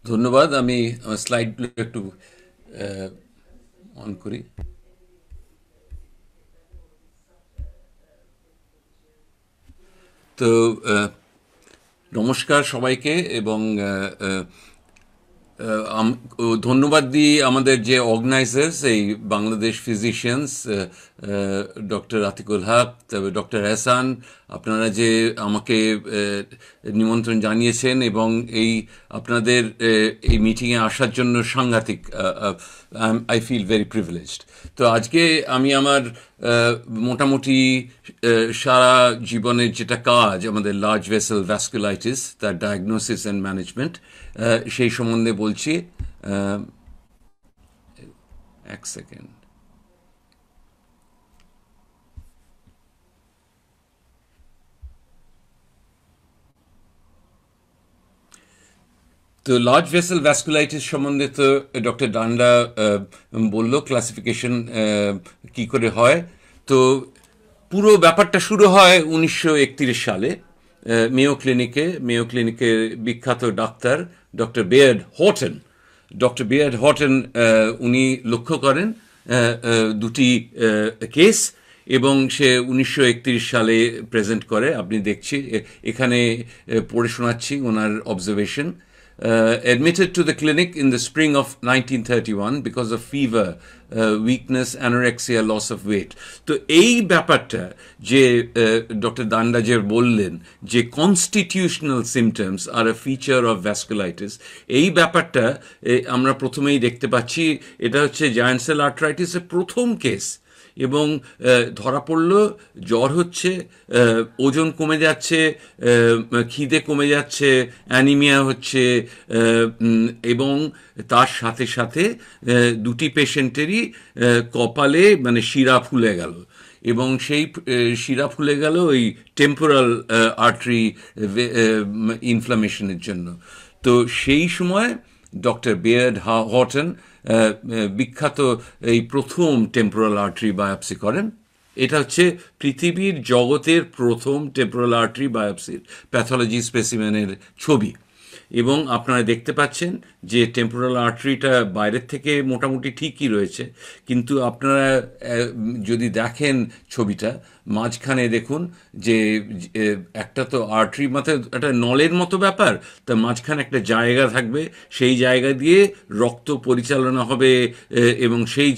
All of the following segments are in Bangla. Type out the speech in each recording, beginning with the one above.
ধন্যবাদ। আমি আমার স্লাইডগুলো একটু অন করি। তো আহ, নমস্কার সবাইকে, এবং ধন্যবাদ দিই আমাদের যে অর্গানাইজার্স, এই বাংলাদেশ ফিজিশিয়ানস, ডক্টর আতিকুল হক, তবে ডক্টর এহসান, আপনারা যে আমাকে নিমন্ত্রণ জানিয়েছেন এবং এই আপনাদের এই মিটিংয়ে আসার জন্য সাংঘাতিক, আই ফিল ভেরি প্রিভিলেজড। তো আজকে আমি আমার মোটামুটি সারা জীবনের যেটা কাজ, আমাদের লার্জ ভেসেল ভ্যাসকুলাইটিস, তার ডায়াগনোসিস অ্যান্ড ম্যানেজমেন্ট, সেই সম্বন্ধে বলছি। আহ, এক সেকেন্ড। তো লার্জ ভেসেল ভ্যাসকুলাইটিস সম্বন্ধে তো ডক্টর ডান্ডা বলল ক্লাসিফিকেশন কি করে হয়। তো পুরো ব্যাপারটা শুরু হয় 1931 সালে মেয়ো ক্লিনিকের বিখ্যাত doctor doctor Bayard Horton. Doctor Bayard Horton উনি লক্ষ্য করেন দুটি কেস, এবং সে 1931 সালে প্রেজেন্ট করে। আপনি দেখছি এখানে পড়ে শোনাচ্ছি ওনার observation. Admitted to the clinic in the spring of 1931 because of fever, weakness, anorexia, loss of weight. তো এই ব্যাপারটা যে ডক্টর দান্ডা যে বললেন যে constitutional symptoms are a feature of vasculitis, এই ব্যাপারটা আমরা প্রথমেই দেখতে পাচ্ছি। এটা হচ্ছে জায়ান্ট সেল আর্থ্রাইটিসের প্রথম কেস, এবং ধরা পড়ল জ্বর হচ্ছে, ওজন কমে যাচ্ছে, খিদে কমে যাচ্ছে, অ্যানিমিয়া হচ্ছে, এবং তার সাথে সাথে দুটি পেশেন্টেরই কপালে মানে শিরা ফুলে গেল, এবং সেই শিরা ফুলে গেল ওই টেম্পোরাল আর্টারি ইনফ্লামেশনের জন্য। তো সেই সময় ডক্টর বেয়ার্ড হটন বিখ্যাত এই প্রথম টেম্পোরাল আর্টারি বায়োপসি করেন। এটা হচ্ছে পৃথিবীর জগতের প্রথম টেম্পোরাল আর্টারি বায়োপসির প্যাথোলজি স্পেসিমেনের ছবি। এবং আপনারা দেখতে পাচ্ছেন যে টেম্পোরাল আর্টারিটা বাইরের থেকে মোটামুটি ঠিকই রয়েছে, কিন্তু আপনারা যদি দেখেন ছবিটা, মাঝখানে দেখুন যে একটা তো আর্টারি মাথায় একটা নলের মতো ব্যাপার, তার মাঝখানে একটা জায়গা থাকবে, সেই জায়গা দিয়ে রক্ত পরিচালনা হবে, এবং সেই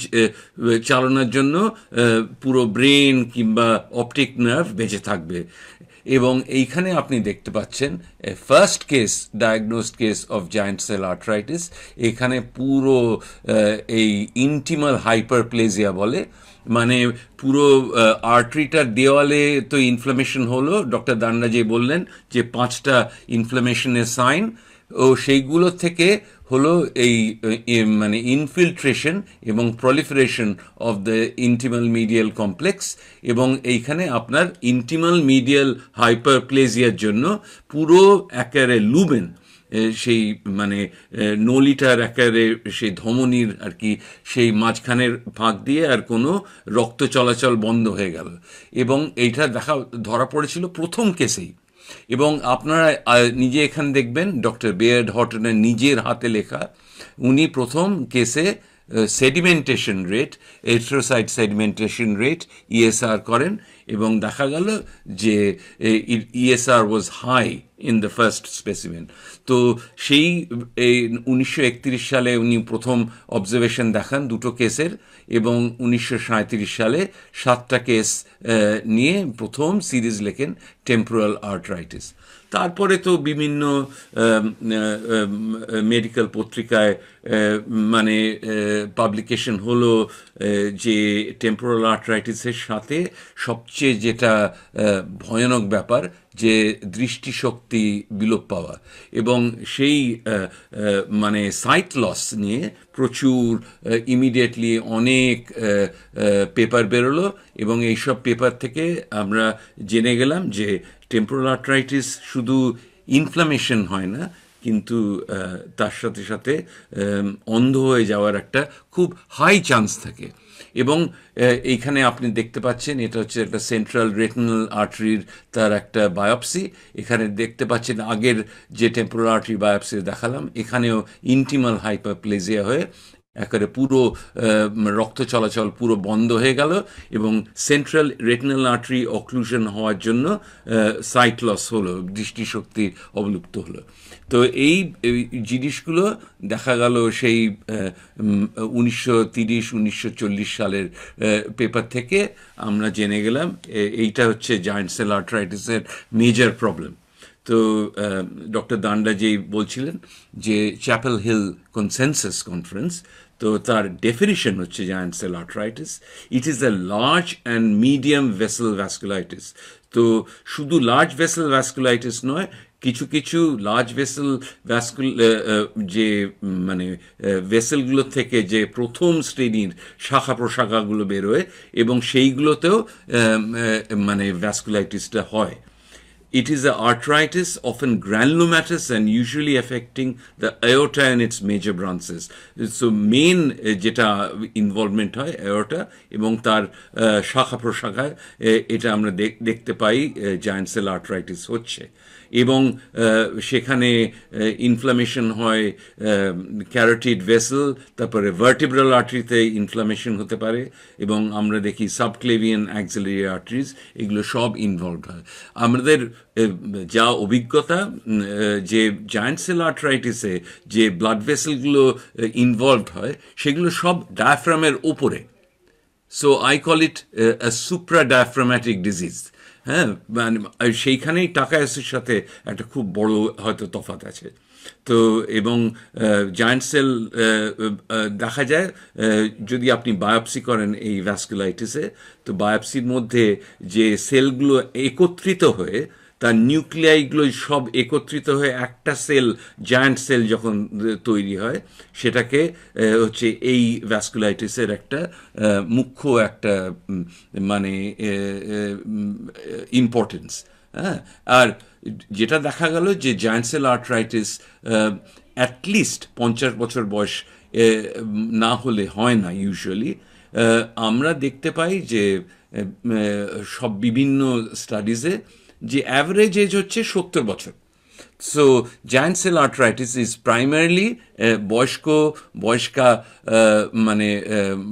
চালনার জন্য পুরো ব্রেন কিংবা অপটিক নার্ভ বেঁচে থাকবে। এবং এইখানে আপনি দেখতে পাচ্ছেন first case, diagnosed case of giant cell arthritis. এখানে পুরো এই ইন্টিমাল হাইপারপ্লেজিয়া বলে, মানে পুরো আর্টারিটার দেওয়ালে তো ইনফ্লামেশন হলো। ডক্টর দান্ডা যে বললেন যে 5টা ইনফ্লামেশনের সাইন, ও সেইগুলো থেকে হলো এই মানে ইনফিল্ট্রেশন এবং proliferation of the intimal medial complex. এবং এইখানে আপনার ইন্টিমাল মিডিয়াল হাইপারপ্লেজিয়ার জন্য পুরো একেবারে লুমেন, সেই মানে নলিটার একেবারে সেই ধমনির আর কি, সেই মাঝখানের ফাঁক দিয়ে আর কোনো রক্ত চলাচল বন্ধ হয়ে গেল। এবং এইটা ধরা পড়েছিল প্রথম কেসেই। এবং আপনারা নিজে এখানে দেখবেন ডক্টর বেয়ার্ড হটনের নিজের হাতে লেখা, উনি প্রথম কেসে sedimentation rate, erythrocyte sedimentation rate ESR করেন, এবং দেখা গেল যে ESR was high in the first specimen. তো সেই 1931 সালে উনি প্রথম অবজারভেশন দেখান দুটো কেসের, এবং 1937 সালে 7টা কেস নিয়ে প্রথম সিরিজ লেখেন টেম্পোরাল আর্থ্রাইটিস। তারপরে তো বিভিন্ন মেডিকেল পত্রিকায় মানে পাবলিকেশন হলো যে টেম্পোরাল আর্থ্রাইটিসের সাথে সবচেয়ে যেটা ভয়ানক ব্যাপার যে দৃষ্টিশক্তি বিলোপ পাওয়া, এবং সেই মানে সাইট লস নিয়ে প্রচুর ইমিডিয়েটলি অনেক পেপার বেরোলো। এবং এইসব পেপার থেকে আমরা জেনে গেলাম যে টেম্পোরাল আর্থ্রাইটিস শুধু ইনফ্লামেশন হয় না, কিন্তু তার সাথে সাথে অন্ধ হয়ে যাওয়ার একটা খুব হাই চান্স থাকে। এবং এইখানে আপনি দেখতে পাচ্ছেন এটা হচ্ছে একটা সেন্ট্রাল রেটিনাল আর্টারির তার একটা বায়োপসি। এখানে দেখতে পাচ্ছেন আগের যে টেম্পোরাল আর্টারি বায়োপসি দেখালাম, এখানেও ইন্টিমাল হাইপারপ্লেজিয়া হয়ে একেবারে পুরো রক্ত চলাচল পুরো বন্ধ হয়ে গেল এবং সেন্ট্রাল রেটিনাল আর্টারি অক্লুশন হওয়ার জন্য সাইট লস হলো, দৃষ্টিশক্তি অবলুপ্ত হলো। তো এই জিনিসগুলো দেখা গেল সেই 1930-1940 সালের পেপার থেকে আমরা জেনে গেলাম এইটা হচ্ছে জায়েন্ট সেল আর্থ্রাইটিসের মেজর প্রবলেম। তো ডক্টর দান্ডা যেই বলছিলেন যে চ্যাপেল হিল কনসেনসাস কনফারেন্স, তো তার ডেফিনিশন হচ্ছে giant cell arthritis, it is a large and medium vessel vasculitis. তো শুধু লার্জ ভেসেল ভ্যাসকুলাইটিস নয়, কিছু কিছু লার্জ ভেসেল যে মানে ভেসেলগুলো থেকে যে প্রথম শ্রেণীর শাখা প্রশাখাগুলো বেরোয় এবং সেইগুলোতেও মানে ভ্যাসকুলাইটিসটা হয়। It is an arthritis, often granulomatous and usually affecting the aorta and its major branches. So main যেটা ইনভলভমেন্ট হয় aorta এবং তার শাখা প্রশাখায় এটা আমরা দেখতে পাই জায়েন্ট সেল আর্থ্রাইটিস হচ্ছে। এবং সেখানে ইনফ্লামেশন হয় ক্যারোটিড ভেসেল, তারপরে ভার্টিব্রাল আর্টারিতে ইনফ্লামেশন হতে পারে এবং আমরা দেখি সাবক্লেভিয়ান অ্যাক্সিলারি আর্টারিজ, এগুলো সব ইনভলভড হয়। আমাদের যা অভিজ্ঞতা যে জায়েন্ট সেল আর্থ্রাইটিসে যে ব্লাড ভেসেলগুলো ইনভলভড হয় সেগুলো সব ডায়াফ্রামের ওপরে। So I call it a supra diaphragmatic disease. হ্যাঁ, মানে সেইখানেই টাকায়াসের সাথে একটা খুব বড় হয়তো তফাৎ আছে। তো এবং জায়েন্ট সেল দেখা যায় যদি আপনি বায়োপসি করেন এই ভ্যাসকুলাইটিসে, তো বায়োপসির মধ্যে যে সেলগুলো একত্রিত হয়ে তার নিউক্লিয়াইগুলো সব একত্রিত হয়ে একটা সেল, জায়ান্ট সেল যখন তৈরি হয়, সেটাকে হচ্ছে এই ভ্যাসকুলাইটিসের একটা মুখ্য একটা মানে ইম্পর্টেন্স। হ্যাঁ, আর যেটা দেখা গেল যে জায়ান্ট সেল আর্থ্রাইটিস অ্যাটলিস্ট 50 বছর বয়স না হলে হয় না ইউজুয়ালি। আমরা দেখতে পাই যে সব বিভিন্ন স্টাডিজে যে অ্যাভারেজ এজ হচ্ছে 70 বছর। So giant cell arthritis is primarily বয়স্কা মানে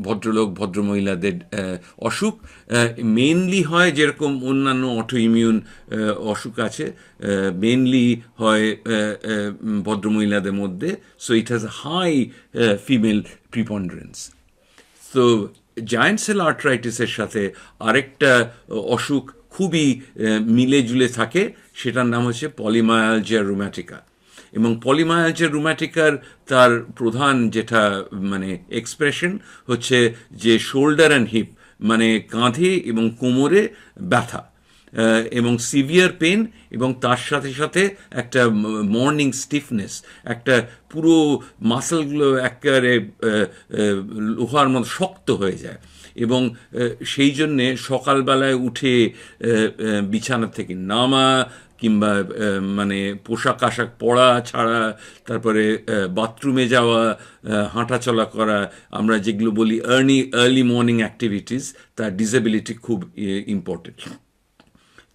ভদ্রলোক ভদ্রমহিলাদের অসুখ। মেনলি হয় যেরকম অন্যান্য অটোইমিউন অসুখ আছে, মেনলি হয় ভদ্রমহিলাদের মধ্যে। So it has high female preponderance. তো জায়ান্ট সেল আর্থ্রাইটিসের সাথে আরেকটা অসুখ খুবই মিলে জুলে থাকে, সেটার নাম হচ্ছে পলিমায়ালজিয়া রুম্যাটিকা। এবং পলিমায়ালজিয়া রুম্যাটিকার তার প্রধান যেটা মানে এক্সপ্রেশন হচ্ছে যে শোল্ডার অ্যান্ড হিপ, মানে কাঁধে এবং কোমরে ব্যথা এবং সিভিয়ার পেন, এবং তার সাথে সাথে একটা মর্নিং স্টিফনেস, একটা পুরো মাসলগুলো একেবারে লোহার মতো শক্ত হয়ে যায়। এবং সেই জন্যে সকালবেলায় উঠে বিছানা থেকে নামা কিংবা মানে পোশাক আশাক পরা ছাড়া, তারপরে বাথরুমে যাওয়া, হাঁটাচলা করা, আমরা যেগুলো বলি আর্লি মর্নিং অ্যাক্টিভিটিস, তার ডিসেবিলিটি খুব ইম্পর্টেন্ট।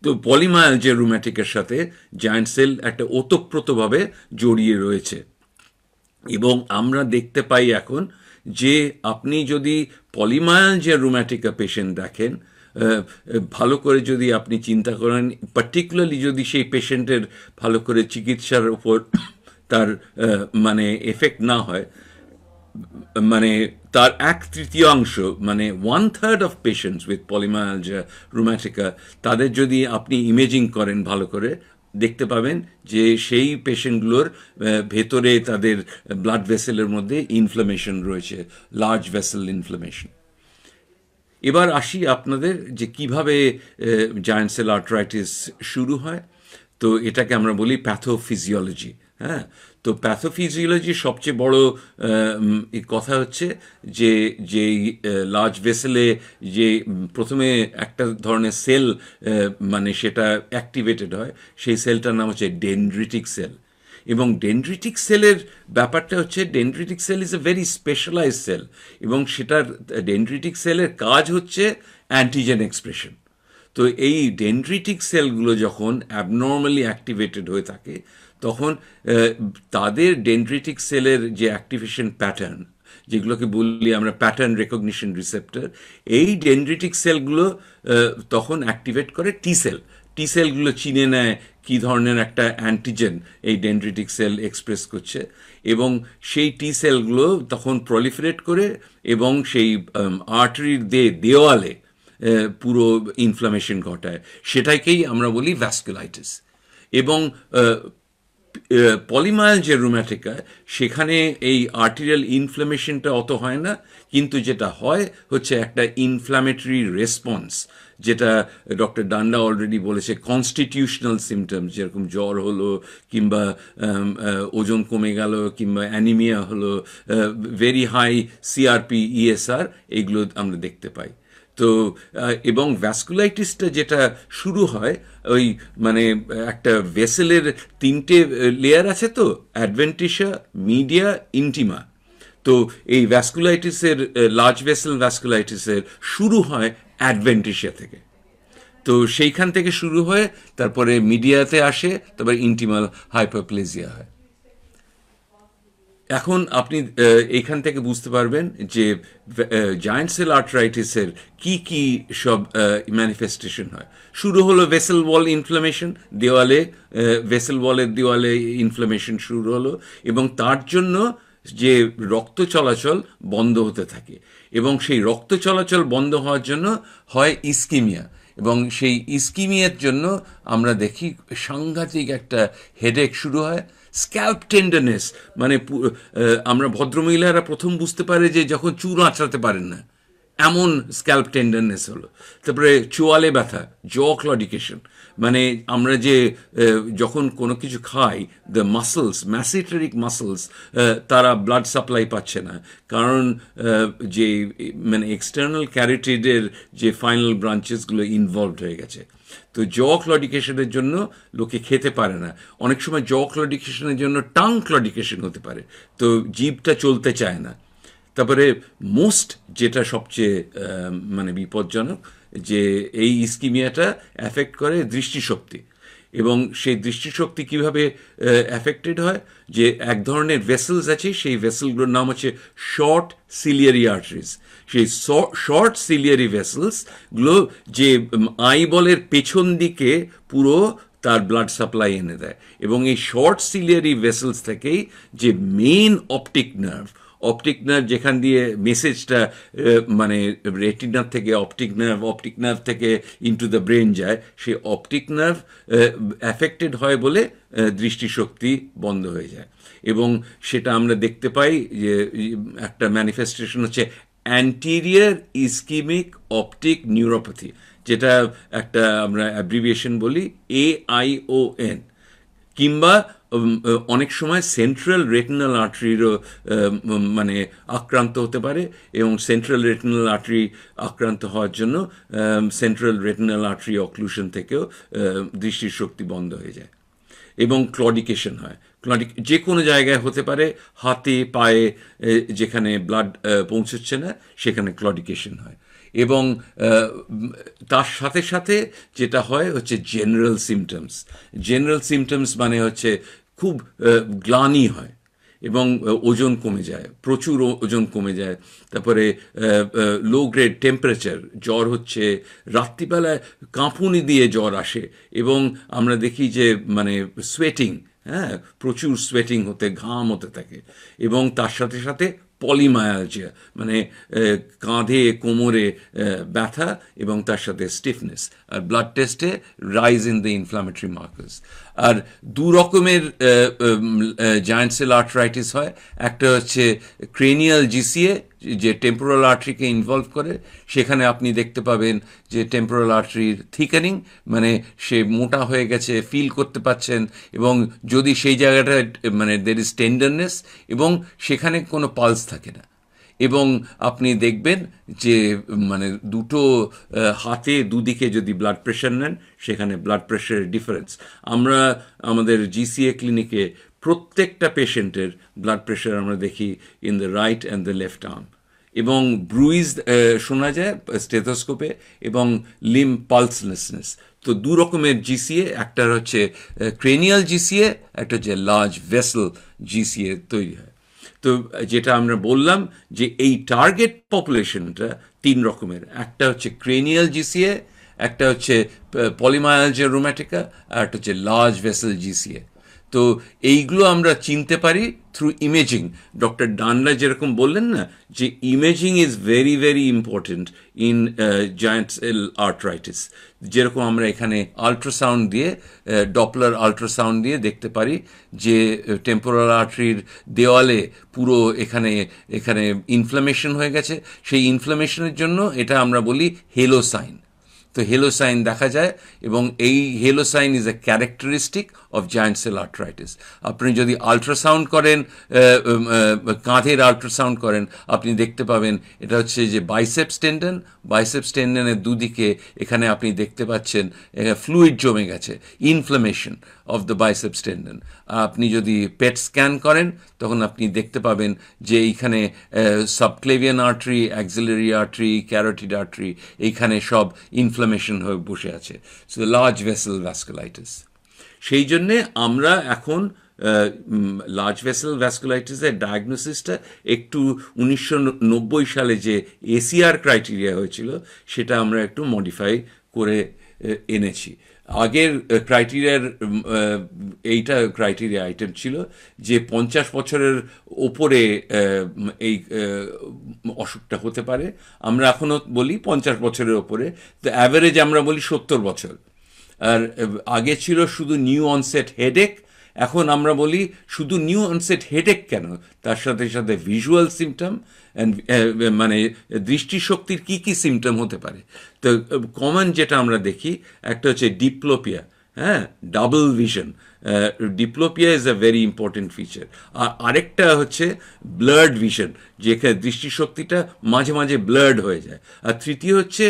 তো পলিমায়ালজিয়া রুম্যাটিকের সাথে জায়ান্ট সেল একটা ওতপ্রোতভাবে জড়িয়ে রয়েছে। এবং আমরা দেখতে পাই এখন যে আপনি যদি পলিমায়ালজিয়া রুম্যাটিকা পেশেন্ট দেখেন, ভালো করে যদি আপনি চিন্তা করেন, পার্টিকুলারলি যদি সেই পেশেন্টের ভালো করে চিকিৎসার উপর তার মানে এফেক্ট না হয়, মানে তার 1/3 মানে 1/3 অফ পেশেন্টস উইথ পলিমায়ালজিয়া রুম্যাটিকা, তাদের যদি আপনি ইমেজিং করেন ভালো করে, দেখতে পাবেন যে সেই পেশেন্টগুলোর ভেতরে তাদের ব্লাড ভেসেলের মধ্যে ইনফ্লামেশন রয়েছে, লার্জ ভেসেল ইনফ্লামেশন। এবার আসি আপনাদের যে কিভাবে জায়ান্ট সেল আর্থ্রাইটিস শুরু হয়। তো এটাকে আমরা বলি প্যাথোফিজিওলজি। হ্যাঁ, তো প্যাথোফিজিওলজির সবচেয়ে বড় কথা হচ্ছে যে যেই লার্জ ভেসেলে যে প্রথমে একটা ধরনের সেল মানে সেটা অ্যাক্টিভেটেড হয়, সেই সেলটার নাম হচ্ছে ডেনড্রিটিক সেল। এবং ডেনড্রিটিক সেলের ব্যাপারটা হচ্ছে dendritic cell is a very specialised cell, এবং সেটার ডেনড্রিটিক সেলের কাজ হচ্ছে অ্যান্টিজেন এক্সপ্রেশন। তো এই ডেনড্রিটিক সেলগুলো যখন অ্যাবনর্মালি অ্যাক্টিভেটেড হয়ে থাকে তখন তাদের ডেনড্রিটিক সেলের যে অ্যাক্টিভেশন প্যাটার্ন, যেগুলোকে বলি আমরা প্যাটার্ন রেকগনিশন রিসেপ্টর, এই ডেনড্রিটিক সেলগুলো তখন অ্যাক্টিভেট করে টি সেল। টি সেলগুলো চিনে নেয় কী ধরনের একটা অ্যান্টিজেন এই ডেনড্রিটিক সেল এক্সপ্রেস করছে, এবং সেই টি সেলগুলো তখন প্রলিফারেট করে এবং সেই আর্টারির দেওয়ালে পুরো ইনফ্লামেশন ঘটায়। সেটাকেই আমরা বলি ভ্যাসকুলাইটিস। এবং পলিমায়ালজিয়া রুম্যাটিকা, সেখানে এই আর্টেরিয়াল ইনফ্লামেশনটা অত হয় না, কিন্তু যেটা হয় হচ্ছে একটা ইনফ্ল্যামেটরি রেসপন্স, যেটা ডক্টর ডান্ডা অলরেডি বলেছে, কনস্টিটিউশনাল সিমটমস, যেরকম জ্বর হলো, কিংবা ওজন কমে গেল, কিংবা অ্যানিমিয়া হলো, ভেরি হাই সিআরপি ইএসআর, এইগুলো আমরা দেখতে পাই। তো এবং ভ্যাসকুলাইটিসটা যেটা শুরু হয় ওই মানে একটা ভেসেলের 3টে লেয়ার আছে, তো অ্যাডভেন্টিশা, মিডিয়া, ইন্টিমা। তো এই ভ্যাসকুলাইটিসের, লার্জ ভেসেল ভ্যাসকুলাইটিসের শুরু হয় অ্যাডভেন্টিশিয়া থেকে। তো সেইখান থেকে শুরু হয়ে তারপরে মিডিয়াতে আসে, তারপরে ইন্টিমাল হাইপারপ্লেজিয়া হয়। এখন আপনি এখান থেকে বুঝতে পারবেন যে জায়ান্ট সেল আর্থ্রাইটিসের কি সব ম্যানিফেস্টেশন হয়। শুরু হলো ভেসেল ওয়াল ইনফ্লামেশন, দেওয়ালে ভেসেল ওয়ালের দেওয়ালে ইনফ্লামেশন শুরু হলো, এবং তার জন্য যে রক্ত চলাচল বন্ধ হতে থাকে, এবং সেই রক্ত চলাচল বন্ধ হওয়ার জন্য হয় ইস্কিমিয়া, এবং সেই ইস্কিমিয়ার জন্য আমরা দেখি সাংঘাতিক একটা হেডেক শুরু হয়, স্ক্যাল্প টেন্ডারনেস, মানে আমরা ভদ্রমহিলারা প্রথম বুঝতে পারে যে যখন চুল আঁচড়াতে পারেন না, এমন স্ক্যাল্প টেন্ডারনেস হলো। তারপরে চোয়ালে ব্যথা, জ ক্লডিকেশন, মানে আমরা যে যখন কোনো কিছু খাই, দ্য মাসলস, ম্যাসিটারিক মাসলস, তারা ব্লাড সাপ্লাই পাচ্ছে না, কারণ যে মানে এক্সটার্নাল ক্যারোটিডের যে ফাইনাল ব্রাঞ্চেসগুলো ইনভলভড হয়ে গেছে। তো জ ক্লডিকেশনের জন্য লোকে খেতে পারে না। অনেক সময় জ ক্লডিকেশনের জন্য টাং ক্লডিকেশন হতে পারে, তো জিভটা চলতে চায় না। তারপরে মোস্ট যেটা সবচেয়ে মানে বিপজ্জনক, যে এই ইস্কিমিয়াটা অ্যাফেক্ট করে দৃষ্টিশক্তি, এবং সেই দৃষ্টিশক্তি কীভাবে অ্যাফেক্টেড হয়, যে এক ধরনের ভেসেলস আছে, সেই ভেসেলগুলোর নাম হচ্ছে শর্ট সিলিয়ারি আর্টারিজ। সেই শর্ট সিলিয়ারি ভেসেলসগুলো যে আইবলের পেছন দিকে পুরো তার ব্লাড সাপ্লাই এনে দেয়, এবং এই শর্ট সিলিয়ারি ভেসেলস থেকেই যে মেইন অপটিক নার্ভ যেখান দিয়ে মেসেজটা মানে রেটিনার থেকে অপটিক নার্ভ থেকে ইনটু দ্য ব্রেন যায়, সেই অপটিক নার্ভ অ্যাফেক্টেড হয় বলে দৃষ্টিশক্তি বন্ধ হয়ে যায়। এবং সেটা আমরা দেখতে পাই যে একটা ম্যানিফেস্টেশন হচ্ছে অ্যান্টিরিয়ার ইস্কিমিক অপটিক নিউরোপ্যাথি, যেটা একটা আমরা অ্যাব্রিভিয়েশন বলি AION, কিংবা অনেক সময় সেন্ট্রাল রেটিনাল আর্টারিরও মানে আক্রান্ত হতে পারে, এবং সেন্ট্রাল রেটিনাল আর্টারি আক্রান্ত হওয়ার জন্য সেন্ট্রাল রেটিনাল আর্টারি অক্লুশন থেকেও দৃষ্টিশক্তি বন্ধ হয়ে যায়, এবং ক্লডিকেশন হয়। যে কোনো জায়গায় হতে পারে, হাতে পায়ে যেখানে ব্লাড পৌঁছচ্ছে না সেখানে ক্লডিকেশন হয়। এবং তার সাথে সাথে যেটা হয় হচ্ছে জেনারেল সিমটমস মানে হচ্ছে খুব গ্লানি হয়, এবং ওজন কমে যায়, প্রচুর ওজন কমে যায়। তারপরে লো গ্রেড টেম্পারেচার, জ্বর হচ্ছে, রাত্রিবেলায় কাঁপুনি দিয়ে জ্বর আসে, এবং আমরা দেখি যে মানে সোয়েটিং, হ্যাঁ, প্রচুর সোয়েটিং হতে, ঘাম হতে থাকে। এবং তার সাথে সাথে পলিমায়ালজিয়া, মানে কাঁধে কোমরে ব্যথা, এবং তার সাথে স্টিফনেস, আর ব্লাড টেস্টে rise in the inflammatory markers. আর দু রকমের জায়ান্ট সেল আর্থ্রাইটিস হয়, একটা হচ্ছে ক্রেনিয়াল জিসিএ, যে টেম্পোরাল আর্টারিকে ইনভলভ করে, সেখানে আপনি দেখতে পাবেন যে টেম্পোরাল আর্টারির থিকেনিং, মানে সে মোটা হয়ে গেছে, ফিল করতে পাচ্ছেন, এবং যদি সেই জায়গাটা মানে দের ইজ টেন্ডারনেস, এবং সেখানে কোনো পালস থাকে না। এবং আপনি দেখবেন যে মানে দুটো হাতে দুদিকে যদি ব্লাড প্রেশার নেন, সেখানে ব্লাড প্রেশারের ডিফারেন্স। আমরা আমাদের GCA ক্লিনিকে প্রত্যেকটা পেশেন্টের ব্লাড প্রেশার আমরা দেখি in the right and the left arm, এবং ব্রুইজ শোনা যায় স্টেথোস্কোপে, এবং লিম পালসলেসনেস। তো দু রকমের জিসিএ, একটা হচ্ছে ক্রেনিয়াল জিসিএ, একটা হচ্ছে লার্জ ভেসেল জিসিএ তৈরি হয়। তো যেটা আমরা বললাম যে এই টার্গেট পপুলেশনটা তিন রকমের, একটা হচ্ছে ক্রেনিয়াল জিসিএ, একটা হচ্ছে পলিমায়ালজিয়া রুম্যাটিকা, আর একটা হচ্ছে লার্জ ভেসেল জিসিএ। তো এইগুলো আমরা চিনতে পারি থ্রু ইমেজিং। ডক্টর ডানলা যেরকম বললেন না, যে imaging is very very important in giant cell arthritis. যেরকম আমরা এখানে আল্ট্রাসাউন্ড দিয়ে, ডপলার আল্ট্রাসাউন্ড দিয়ে দেখতে পারি যে টেম্পোরাল আর্টারির দেওয়ালে পুরো এখানে এখানে ইনফ্লামেশন হয়ে গেছে। সেই ইনফ্লামেশনের জন্য এটা আমরা বলি হেলো সাইন। তো হেলো সাইন দেখা যায়, এবং এই halo sign is a characteristic of giant cell arthritis. আপনি যদি আল্ট্রাসাউন্ড করেন, কাঁধের আল্ট্রাসাউন্ড করেন, আপনি দেখতে পাবেন এটা হচ্ছে যে বাইসেপস টেন্ডন, বাইসেপস টেন্ডনের দুদিকে এখানে আপনি দেখতে পাচ্ছেন ফ্লুইড জমে গেছে, inflammation of the biceps tendon. আপনি যদি পেট স্ক্যান করেন তখন আপনি দেখতে পাবেন যে এইখানে subclavian artery, axillary artery, carotid artery, এইখানে সব ইনফ্লামেশন হয়ে বসে আছে। So large vessel vasculitis. সেই জন্যে আমরা এখন লার্জ ভেসেল ভ্যাসকুলাইটিসের ডায়াগনোসিসটা একটু 1990 সালে যে এসিআর ক্রাইটেরিয়া হয়েছিল সেটা আমরা একটু মডিফাই করে এনেছি। আগের ক্রাইটেরিয়ার এইটা ক্রাইটেরিয়া আইটেম ছিল যে 50 বছরের ওপরে এই অসুখটা হতে পারে। আমরা এখনও বলি 50 বছরের ওপরে, তো অ্যাভারেজ আমরা বলি 70 বছর। আর আগে ছিল শুধু নিউ অনসেট হেডেক, এখন আমরা বলি শুধু নিউ অনসেট হেডেক কেন, তার সাথে সাথে ভিজুয়াল সিমটম, মানে দৃষ্টিশক্তির কী কী সিমটম হতে পারে। তো কমন যেটা আমরা দেখি একটা হচ্ছে ডিপ্লোপিয়া, হ্যাঁ, double vision. Diplopia is a very important feature. আর আরেকটা হচ্ছে ব্লার্ড ভিশন, যেখানে দৃষ্টিশক্তিটা মাঝে মাঝে ব্লার্ড হয়ে যায়। আর তৃতীয় হচ্ছে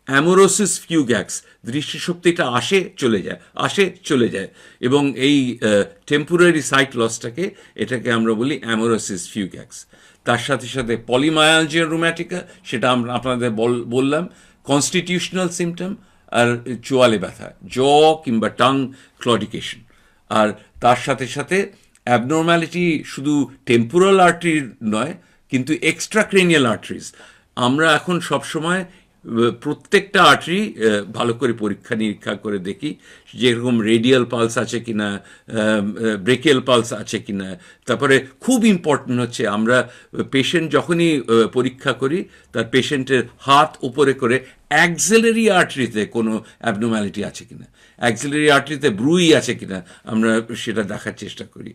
অ্যামোরোসিস ফিউগ্যাক্স, দৃষ্টিশক্তিটা আসে চলে যায়, আসে চলে যায়, এবং এই টেম্পোরারি সাইট লসটাকে, এটাকে আমরা বলি অ্যামোরোসিস ফিউগ্যাক্স। তার সাথে সাথে পলিমায়ালজিয়া রুম্যাটিকা, সেটা আমরা আপনাদের বললাম, কনস্টিটিউশনাল সিমটম, আর চোয়ালে ব্যথা, জ কিংবা টাং ক্লডিকেশন। আর তার সাথে সাথে অ্যাবনর্ম্যালিটি শুধু টেম্পোরাল আর্টারির নয়, কিন্তু এক্সট্রাক্রেনিয়াল আর্টারিজ। আমরা এখন সবসময় প্রত্যেকটা আর্টারি ভালো করে পরীক্ষা নিরীক্ষা করে দেখি, যেরকম রেডিয়াল পালস আছে কিনা, ব্রেকিয়াল পালস আছে কিনা। তারপরে খুব ইম্পর্টেন্ট হচ্ছে আমরা পেশেন্ট যখনই পরীক্ষা করি, তার পেশেন্টের হাত উপরে করে অ্যাক্সিলারি আর্টারিতে কোনো অ্যাবনর্ম্যালিটি আছে কিনা, অ্যাক্সিলারি আর্টারিতে ব্রুই আছে কিনা আমরা সেটা দেখার চেষ্টা করি।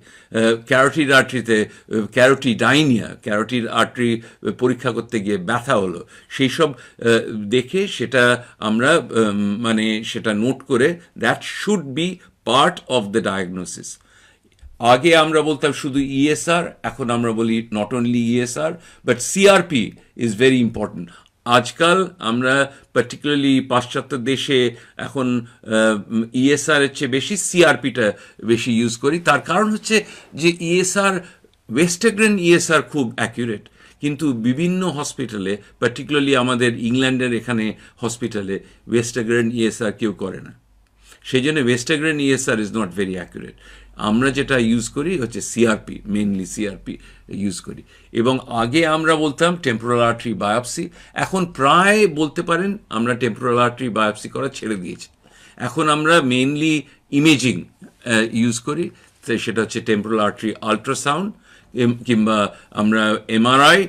ক্যারোটিড আর্টারিতে ক্যারোটিডাইনিয়া, ক্যারোটিড আর্টারি পরীক্ষা করতে গিয়ে ব্যথা হলো, সেই সব দেখে সেটা আমরা মানে সেটা নোট করে, that should be part of the diagnosis. আগে আমরা বলতাম শুধু ইএসআর, এখন আমরা বলি not only ESR but CRP is very important. আজকাল আমরা পার্টিকুলারলি পাশ্চাত্য দেশে এখন ইএসআর এর চেয়ে বেশি সিআরপিটা বেশি ইউজ করি। তার কারণ হচ্ছে যে ইএসআর, ওয়েস্টাগ্রেন ইএসআর খুব অ্যাকিউরেট, কিন্তু বিভিন্ন হসপিটালে, পার্টিকুলারলি আমাদের ইংল্যান্ডের এখানে হসপিটালে ওয়েস্টাগ্রেন ইএসআর কেউ করে না। সেই জন্য Westergren ESR is not very accurate. আমরা যেটা ইউজ করি হচ্ছে সিআরপি, মেনলি সিআরপি ইউজ করি। এবং আগে আমরা বলতাম টেম্পোরাল আর্টারি বায়োপসি, এখন প্রায় বলতে পারেন আমরা টেম্পোরাল আর্টারি বায়োপসি করা ছেড়ে দিয়েছি। এখন আমরা মেনলি ইমেজিং ইউজ করি, সেটা হচ্ছে টেম্পোরাল আর্টারি আল্ট্রাসাউন্ড, কিংবা আমরা এমআরআই,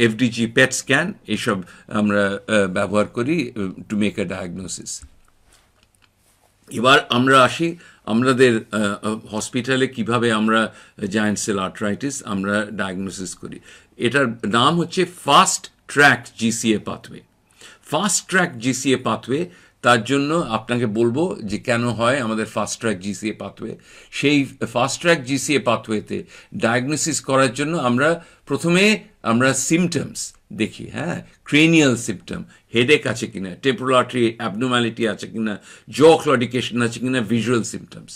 এফডিজি পেট স্ক্যান, এইসব আমরা ব্যবহার করি টু মেক এ ডায়াগনোসিস। এবার আমরা আসি আমাদের হসপিটালে কিভাবে আমরা জায়েন্ট সেল আর্থরাইটিস আমরা ডায়াগনোসিস করি। এটার নাম হচ্ছে fast track GCA pathway. Fast track GCA pathway, তার জন্য আপনাকে বলবো যে কেন হয় আমাদের ফাস্ট ট্র্যাক জিসিএ পাথওয়ে। সেই ফাস্ট ট্র্যাক জিসিএ পাথওয়েতে ডায়াগনোসিস করার জন্য আমরা প্রথমে আমরা সিমটমস দেখি, হ্যাঁ, ক্রেনিয়াল সিমটম, হেডেক আছে কিনা, টেম্পোরাল আর্টারি অ্যাবনর্ম্যালিটি আছে কিনা, জ ক্লডিকেশন আছে কিনা, ভিজুয়াল সিমটমস।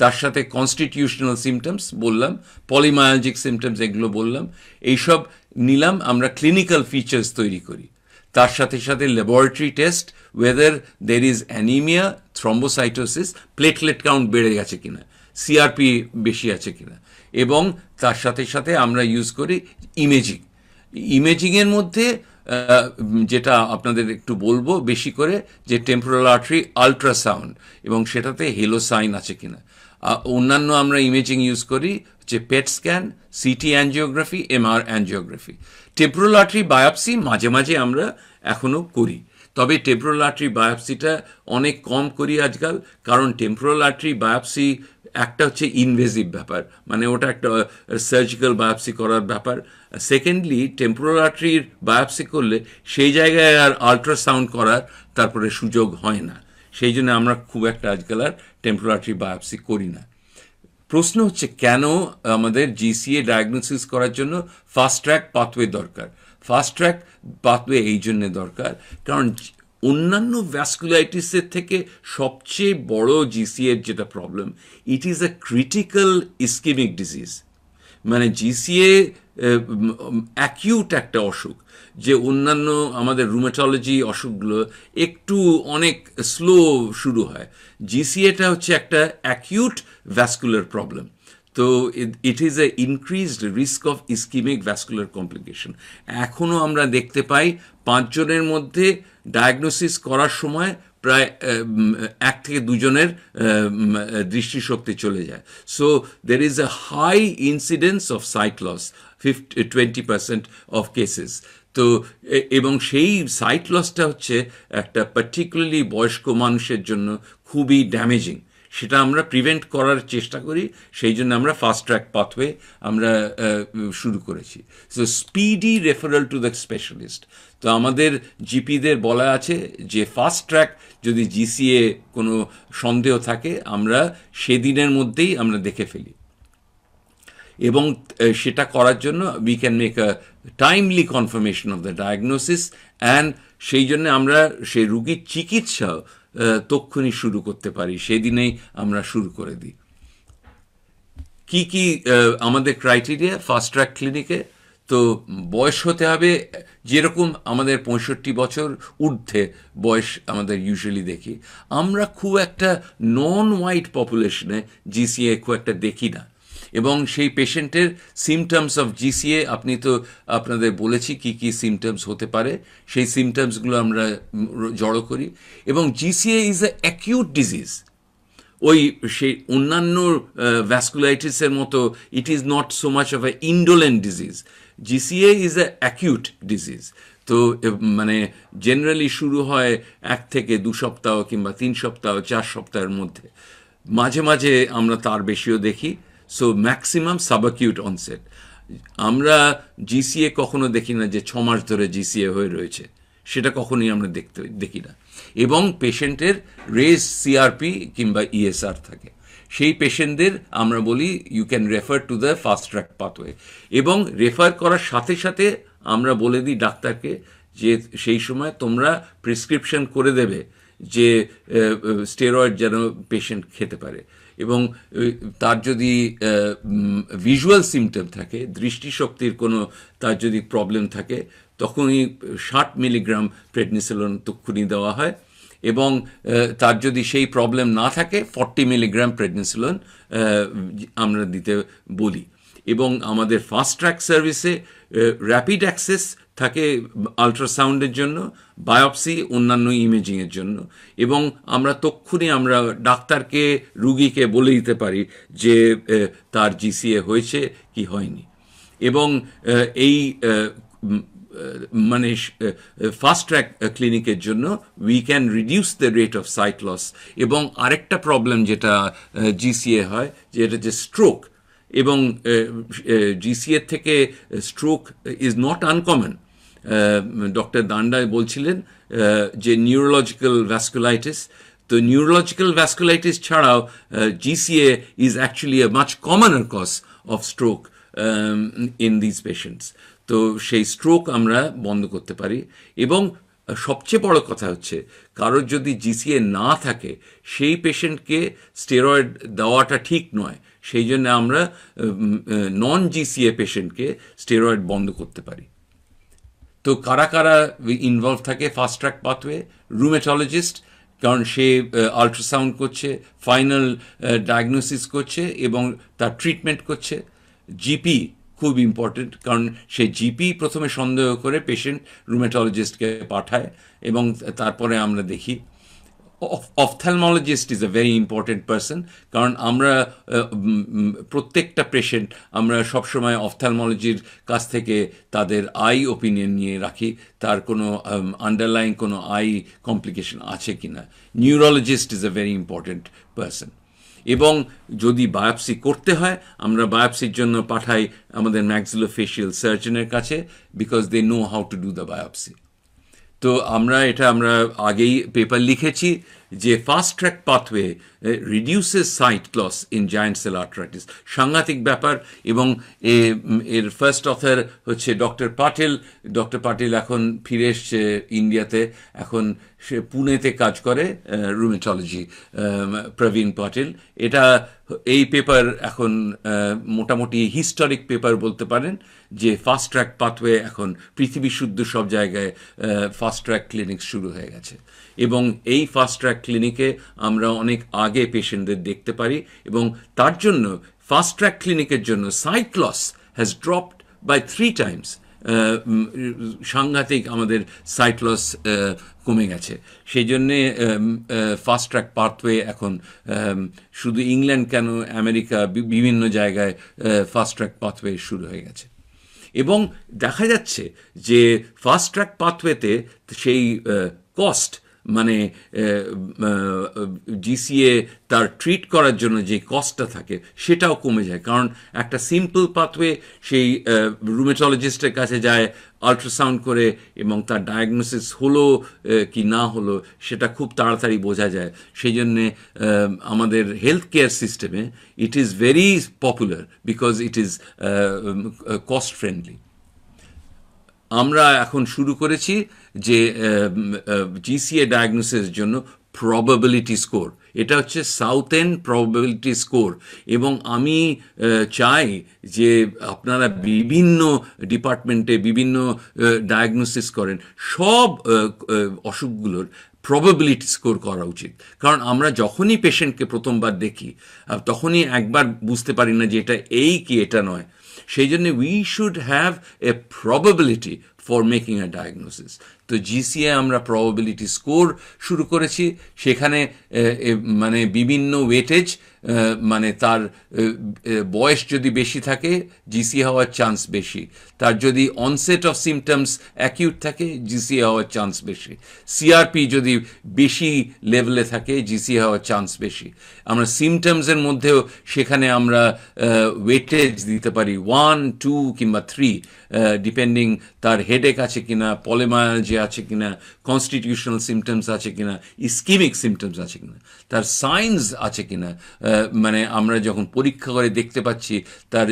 তার সাথে কনস্টিটিউশনাল সিমটমস বললাম, পলিমায়ালজিক সিমটমস এগুলো বললাম, এইসব নিলাম, আমরা ক্লিনিক্যাল ফিচার্স তৈরি করি। তার সাথে সাথে laboratory test, weather there is anaemia, thrombocytosis, platelet count বেড়ে গেছে কিনা, সিআরপি বেশি আছে কিনা, এবং তার সাথে সাথে আমরা ইউজ করি ইমেজিং। ইমেজিংয়ের মধ্যে যেটা আপনাদের একটু বলবো বেশি করে, যে টেম্পোরাল আর্টারি আল্ট্রাসাউন্ড, এবং সেটাতে হেলো সাইন আছে কিনা। অন্যান্য আমরা ইমেজিং ইউজ করি যে PET scan, CT angiography, MR angiography. Temporal artery biopsy মাঝে মাঝে আমরা এখনও করি, তবে টেম্পোরাল আর্টারি বায়োপসিটা অনেক কম করি আজকাল, কারণ টেম্পোরাল আর্টারি বায়োপসি একটা হচ্ছে ইনভেসিভ ব্যাপার, মানে ওটা একটা সার্জিক্যাল বায়োপসি করার ব্যাপার। সেকেন্ডলি, টেম্পোরাল আর্টারির বায়োপসি করলে সেই জায়গায় আর আল্ট্রাসাউন্ড করার তারপরে সুযোগ হয় না, সেই জন্য আমরা খুব একটা আজকাল আর টেম্পোরাল আর্টারি বায়োপসি করি না। প্রশ্ন হচ্ছে কেন আমাদের জিসিএ ডায়াগনোসিস করার জন্য ফাস্ট ট্র্যাক পাথওয়ে দরকার। ফাস্ট ট্র্যাক পাথওয়ে এই জন্যে দরকার কারণ অন্যান্য ভ্যাসকুলাইটিসের থেকে সবচেয়ে বড় জিসিএর যেটা problem, it is a critical ischemic disease. মানে জিসিএ অ্যাকিউট একটা অসুখ, যে অন্যান্য আমাদের রুমেটোলজি অসুখগুলো একটু অনেক স্লো শুরু হয়, জিসিএটা হচ্ছে একটা অ্যাকিউট ভ্যাসকুলার প্রবলেম। তো it is a increased risk of ischaemic vascular complication. এখনও আমরা দেখতে পাই 5 জনের মধ্যে ডায়াগনোসিস করার সময় প্রায় 1 থেকে 2 জনের দৃষ্টিশক্তি চলে যায়। So there is a high incidence of sight loss, 20% of cases. তো এবং সেই সাইট লসটা হচ্ছে একটা পার্টিকুলারলি বয়স্ক মানুষের জন্য খুবই ড্যামেজিং। সেটা আমরা প্রিভেন্ট করার চেষ্টা করি, সেই জন্য আমরা ফাস্ট ট্র্যাক পাথওয়ে আমরা শুরু করেছি। So speedy referral to the specialist. তো আমাদের জিপিদের বলা আছে যে ফাস্ট ট্র্যাক যদি জিসিএ কোনো সন্দেহ থাকে আমরা সেদিনের মধ্যেই আমরা দেখে ফেলি, এবং সেটা করার জন্য we can make a timely confirmation of the diagnosis, and সেই জন্য আমরা সেই রুগীর চিকিৎসাও তক্ষুনি শুরু করতে পারি, সেদিনেই আমরা শুরু করে দিই। কি কি আমাদের ক্রাইটেরিয়া ফাস্ট ট্র্যাক ক্লিনিকে? তো বয়স হতে হবে, যেরকম আমাদের 65 বছর ঊর্ধ্বে বয়স আমাদের ইউজুয়ালি দেখি। আমরা খুব একটা নন হোয়াইট পপুলেশনে জিসিএ খুব একটা দেখি না, এবং সেই পেশেন্টের সিমটমস অফ জিসিএ আপনি তো আপনাদের বলেছি কি কি সিমটমস হতে পারে, সেই সিমটমসগুলো আমরা জড়ো করি। এবং GCA is a acute disease, ওই সেই অন্যান্য ভ্যাসকুলাইটিসের মতো it is not so much of a indolent disease. GCA is a acute disease. তো মানে জেনারেলি শুরু হয় 1 থেকে 2 সপ্তাহ কিংবা 3 সপ্তাহ 4 সপ্তাহের মধ্যে, মাঝে মাঝে আমরা তার বেশিও দেখি। So maximum subacute onset. আমরা জিসিএ কখনো দেখি না যে 6 মাস ধরে জিসিএ হয়ে রয়েছে, সেটা কখনোই আমরা দেখি না। এবং পেশেন্টের রেজ সিআরপি কিংবা ইএসআর থাকে, সেই পেশেন্টদের আমরা বলি you can refer to the fast track pathway. এবং রেফার করার সাথে সাথে আমরা বলে দিই ডাক্তারকে যে সেই সময় তোমরা প্রেসক্রিপশন করে দেবে যে স্টেরয়েড যেন পেশেন্ট খেতে পারে। এবং তার যদি ভিজুয়াল সিমটম থাকে, দৃষ্টিশক্তির কোনো তার যদি প্রবলেম থাকে, তখনই 60 মিলিগ্রাম প্রেডনিসোলোন তক্ষুনি দেওয়া হয়। এবং তার যদি সেই প্রবলেম না থাকে 40 মিলিগ্রাম প্রেডনিসোলোন আমরা দিতে বলি। এবং আমাদের ফাস্ট ট্র্যাক সার্ভিসে র্যাপিড অ্যাক্সেস থাকে আল্ট্রাসাউন্ডের জন্য, বায়োপসি, অন্যান্য ইমেজিংয়ের জন্য। এবং আমরা তক্ষুনি আমরা ডাক্তারকে রুগীকে বলে দিতে পারি যে তার জিসিএ হয়েছে কি হয়নি। এবং এই মানে ফাস্ট ট্র্যাক ক্লিনিকের জন্য we can reduce the rate of sight loss. এবং আরেকটা প্রবলেম যেটা জিসিএ হয়, যেটা যে স্ট্রোক, এবং জিসিএর থেকে stroke is not uncommon. Doctor Danda বলছিলেন যে নিউরোলজিক্যাল ভ্যাসকুলাইটিস, তো নিউরোলজিক্যাল ভ্যাসকুলাইটিস ছাড়াও GCA is actually a much commoner cause of stroke in these patients. তো সেই স্ট্রোক আমরা বন্ধ করতে পারি। এবং সবচেয়ে বড় কথা হচ্ছে কারোর যদি জিসিএ না থাকে সেই পেশেন্টকে স্টেরয়েড দেওয়াটা ঠিক নয়, সেই জন্য আমরা নন জিসিএ পেশেন্টকে স্টেরয়েড বন্ধ করতে পারি। তো কারা কারা ইনভলভ থাকে ফাস্ট ট্র্যাক পাথওয়ে? রুমেটোলজিস্ট, কারণ সে আল্ট্রাসাউন্ড করছে, ফাইনাল ডায়াগনোসিস করছে এবং তার ট্রিটমেন্ট করছে। জিপি খুব ইম্পর্টেন্ট, কারণ সে জিপি প্রথমে সন্দেহ করে পেশেন্ট রুমেটোলজিস্টকে পাঠায় এবং তারপরে আমরা দেখি। Ophthalmologist is a very important person, কারণ আমরা প্রত্যেকটা পেশেন্ট আমরা সবসময় অপথ্যালমোলজির কাছ থেকে তাদের আই ওপিনিয়ন নিয়ে রাখি, তার কোনো আন্ডারলাইং কোনো আই কমপ্লিকেশন আছে কি না। Neurologist is a very important person. এবং যদি বায়োপসি করতে হয় আমরা বায়োপসির জন্য পাঠাই আমাদের ম্যাক্সিলোফেশিয়াল সার্জনের কাছে, because they know how to do the biopsy. তো আমরা আগেই পেপার লিখেছি যে fast track pathway reduces sight loss in giant cell arthritis. সাংঘাতিক ব্যাপার। এবং এর ফার্স্ট অথর হচ্ছে ডক্টর পাটিল। ডক্টর পাটিল এখন ফিরে এসছে ইন্ডিয়াতে, এখন সে পুনেতে কাজ করে, রুমেটোলজি, প্রবীণ পাটিল। এই পেপার এখন মোটামুটি হিস্টোরিক পেপার বলতে পারেন, যে ফাস্ট ট্র্যাক পাথওয়ে এখন পৃথিবী শুদ্ধ সব জায়গায় ফাস্ট ট্র্যাক ক্লিনিক শুরু হয়ে গেছে। এবং এই ফাস্ট ট্র্যাক ক্লিনিকে আমরা অনেক আগে পেশেন্টদের দেখতে পারি, এবং তার জন্য ফাস্ট ট্র্যাক ক্লিনিকের জন্য sight loss has dropped by 3 times। সাংঘাতিক আমাদের সাইট লস কমে গেছে। সেই জন্যে ফাস্ট ট্র্যাক পাথওয়ে এখন শুধু ইংল্যান্ড কেন, আমেরিকা বিভিন্ন জায়গায় ফাস্ট ট্র্যাক পাথওয়ে শুরু হয়ে গেছে। এবং দেখা যাচ্ছে যে ফাস্ট ট্র্যাক পাথওয়েতে সেই কস্ট, মানে জিসিএ তার ট্রিট করার জন্য যে কস্টটা থাকে সেটাও কমে যায়। কারণ একটা সিম্পল পাথওয়ে সেই রুমেটোলজিস্টের কাছে যায়, আল্ট্রাসাউন্ড করে, এবং তার ডায়াগনোসিস হলো কি না হলো সেটা খুব তাড়াতাড়ি বোঝা যায়। সেই জন্যে আমাদের হেলথ কেয়ার সিস্টেমে it is very popular because it is cost friendly. আমরা এখন শুরু করেছি যে জিসিএ ডায়াগনোসিসের জন্য প্রবাবিলিটি স্কোর। এটা হচ্ছে সাউথ এন্ড প্রবাবিলিটি স্কোর। এবং আমি চাই যে আপনারা বিভিন্ন ডিপার্টমেন্টে বিভিন্ন ডায়াগনোসিস করেন, সব অসুখগুলোর প্রবাবিলিটি স্কোর করা উচিত। কারণ আমরা যখনই পেশেন্টকে প্রথমবার দেখি তখনই একবার বুঝতে পারি না যে এটা এই কি এটা নয়। সেই জন্য we should have a probability for making a diagnosis. তো জিসিএ আমরা প্রবাবিলিটি স্কোর শুরু করেছি। সেখানে মানে বিভিন্ন ওয়েটেজ, মানে তার বয়স যদি বেশি থাকে জিসিএ হওয়ার চান্স বেশি, তার যদি অনসেট অফ সিমটমস অ্যাকিউট থাকে জিসিএ হওয়ার চান্স বেশি, সিআরপি যদি বেশি লেভেলে থাকে জিসিএ হওয়ার চান্স বেশি। আমরা সিমটমসের মধ্যেও সেখানে আমরা ওয়েটেজ দিতে পারি 1, 2 কিংবা 3, ডিপেন্ডিং তার হেডেক আছে কিনা, পলিমায়ালজি আছে কিনা, কনস্টিটিউশনাল সিমটমস আছে কিনা, ইস্কিমিক সিমটমস আছে কিনা, তার সাইন্স আছে কিনা। মানে আমরা যখন পরীক্ষা করে দেখতে পাচ্ছি তার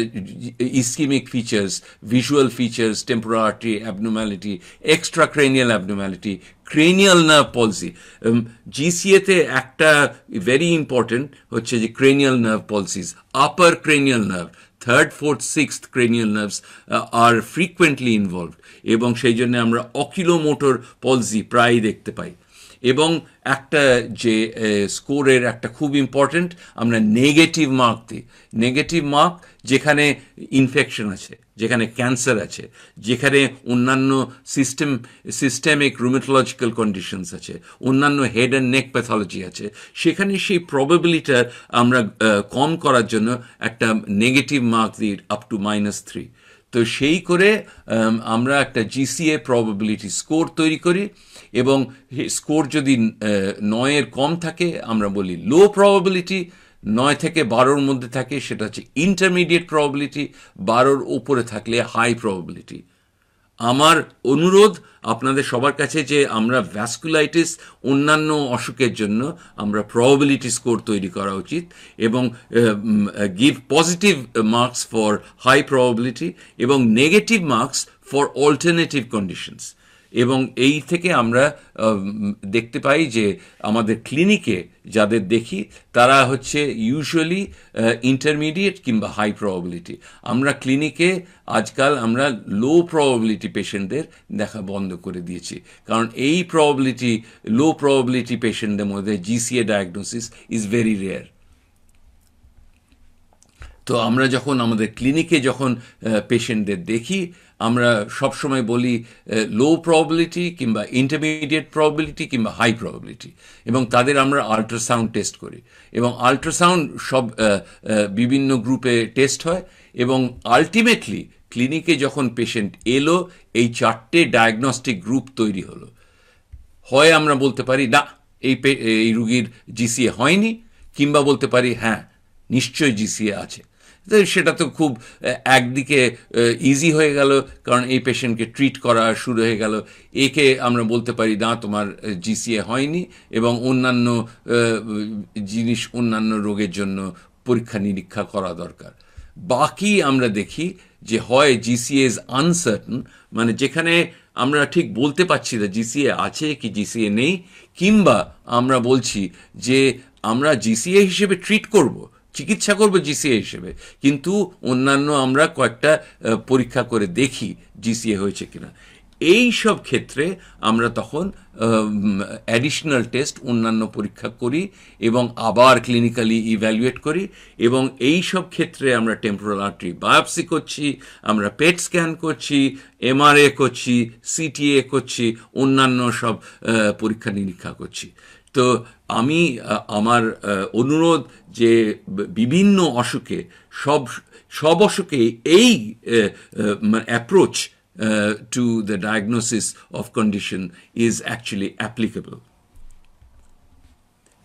ischaemic features, visual features, temporal artery abnormality, extra cranial abnormality, cranial nerve palsy. জিসিএতে একটা ভেরি ইম্পর্টেন্ট হচ্ছে যে cranial nerve palsies, upper cranial nerve, 3rd, 4th, 6th cranial nerves are frequently involved, এবং সেই জন্য আমরা অকিলোমোটর পলসি প্রায় দেখতে পাই। এবং একটা যে স্কোরের একটা খুব ইম্পর্টেন্ট, আমরা নেগেটিভ মার্ক দিই। নেগেটিভ মার্ক যেখানে ইনফেকশন আছে, যেখানে ক্যান্সার আছে, যেখানে অন্যান্য সিস্টেমিক রুমেটোলজিক্যাল কন্ডিশনস আছে, অন্যান্য হেড অ্যান্ড নেক প্যাথোলজি আছে, সেখানে সেই প্রবাবিলিটা আমরা কম করার জন্য একটা নেগেটিভ মার্ক দিই আপ টু -3। তো সেই করে আমরা একটা জিসিএ প্রবাবিলিটি স্কোর তৈরি করি, এবং স্কোর যদি 9-এর কম থাকে আমরা বলি লো প্রবাবিলিটি, 9 থেকে 12-র মধ্যে থাকে সেটা হচ্ছে ইন্টারমিডিয়েট প্রবাবিলিটি, 12-র উপরে থাকলে হাই প্রবাবিলিটি। আমার অনুরোধ আপনাদের সবার কাছে যে আমরা ভ্যাসকুলাইটিস অন্যান্য অসুখের জন্য আমরা প্রবাবিলিটি স্কোর তৈরি করা উচিত, এবং give positive marks for high probability এবং negative marks for alternative conditions. এবং এই থেকে আমরা দেখতে পাই যে আমাদের ক্লিনিকে যাদের দেখি তারা হচ্ছে ইউজুয়ালি ইন্টারমিডিয়েট কিংবা হাই প্রবাবিলিটি। আমরা ক্লিনিকে আজকাল আমরা লো প্রবাবিলিটি পেশেন্টদের দেখা বন্ধ করে দিয়েছি, কারণ এই লো প্রবাবিলিটি পেশেন্টদের মধ্যে GCA diagnosis is very rare. তো আমরা যখন আমাদের ক্লিনিকে যখন পেশেন্টদের দেখি, আমরা সবসময় বলি লো প্রবাবিলিটি কিংবা ইন্টারমিডিয়েট প্রবাবিলিটি কিংবা হাই প্রবাবিলিটি, এবং তাদের আমরা আল্ট্রাসাউন্ড টেস্ট করি, এবং আল্ট্রাসাউন্ড সব বিভিন্ন গ্রুপে টেস্ট হয়, এবং আলটিমেটলি ক্লিনিকে যখন পেশেন্ট এলো এই 4টে ডায়াগনস্টিক গ্রুপ তৈরি হলো। হয় আমরা বলতে পারি না এই রুগীর জিসিএ হয়নি, কিংবা বলতে পারি হ্যাঁ নিশ্চয়ই জিসিএ আছে। সেটা তো খুব একদিকে ইজি হয়ে গেল, কারণ এই পেশেন্টকে ট্রিট করা শুরু হয়ে গেল। একে আমরা বলতে পারি না তোমার জিসিএ হয়নি, এবং অন্যান্য অন্যান্য রোগের জন্য পরীক্ষা নিরীক্ষা করা দরকার। বাকি আমরা দেখি যে হয় জিসিএ ইজ আনসার্টেন, মানে যেখানে আমরা ঠিক বলতে পারছি না জিসিএ আছে কি জিসিএ নেই, কিংবা আমরা বলছি যে আমরা জিসিএ হিসেবে ট্রিট করব, চিকিৎসা করব জিসিএ হিসেবে, কিন্তু অন্যান্য আমরা কয়েকটা পরীক্ষা করে দেখি জিসিএ হয়েছে কিনা। এই সব ক্ষেত্রে আমরা তখন অ্যাডিশনাল টেস্ট অন্যান্য পরীক্ষা করি এবং আবার ক্লিনিক্যালি ইভ্যালুয়েট করি, এবং এই সব ক্ষেত্রে আমরা টেম্পোরাল আর্টারি বায়োপসি করছি, আমরা পেট স্ক্যান করছি, এমআরএ করছি, সিটিএ করছি, অন্যান্য সব পরীক্ষা নিরীক্ষা করছি। তো আমি আমার অনুরোধ যে বিভিন্ন অসুখে সব অসুখে এই approach to the diagnosis of condition is actually applicable.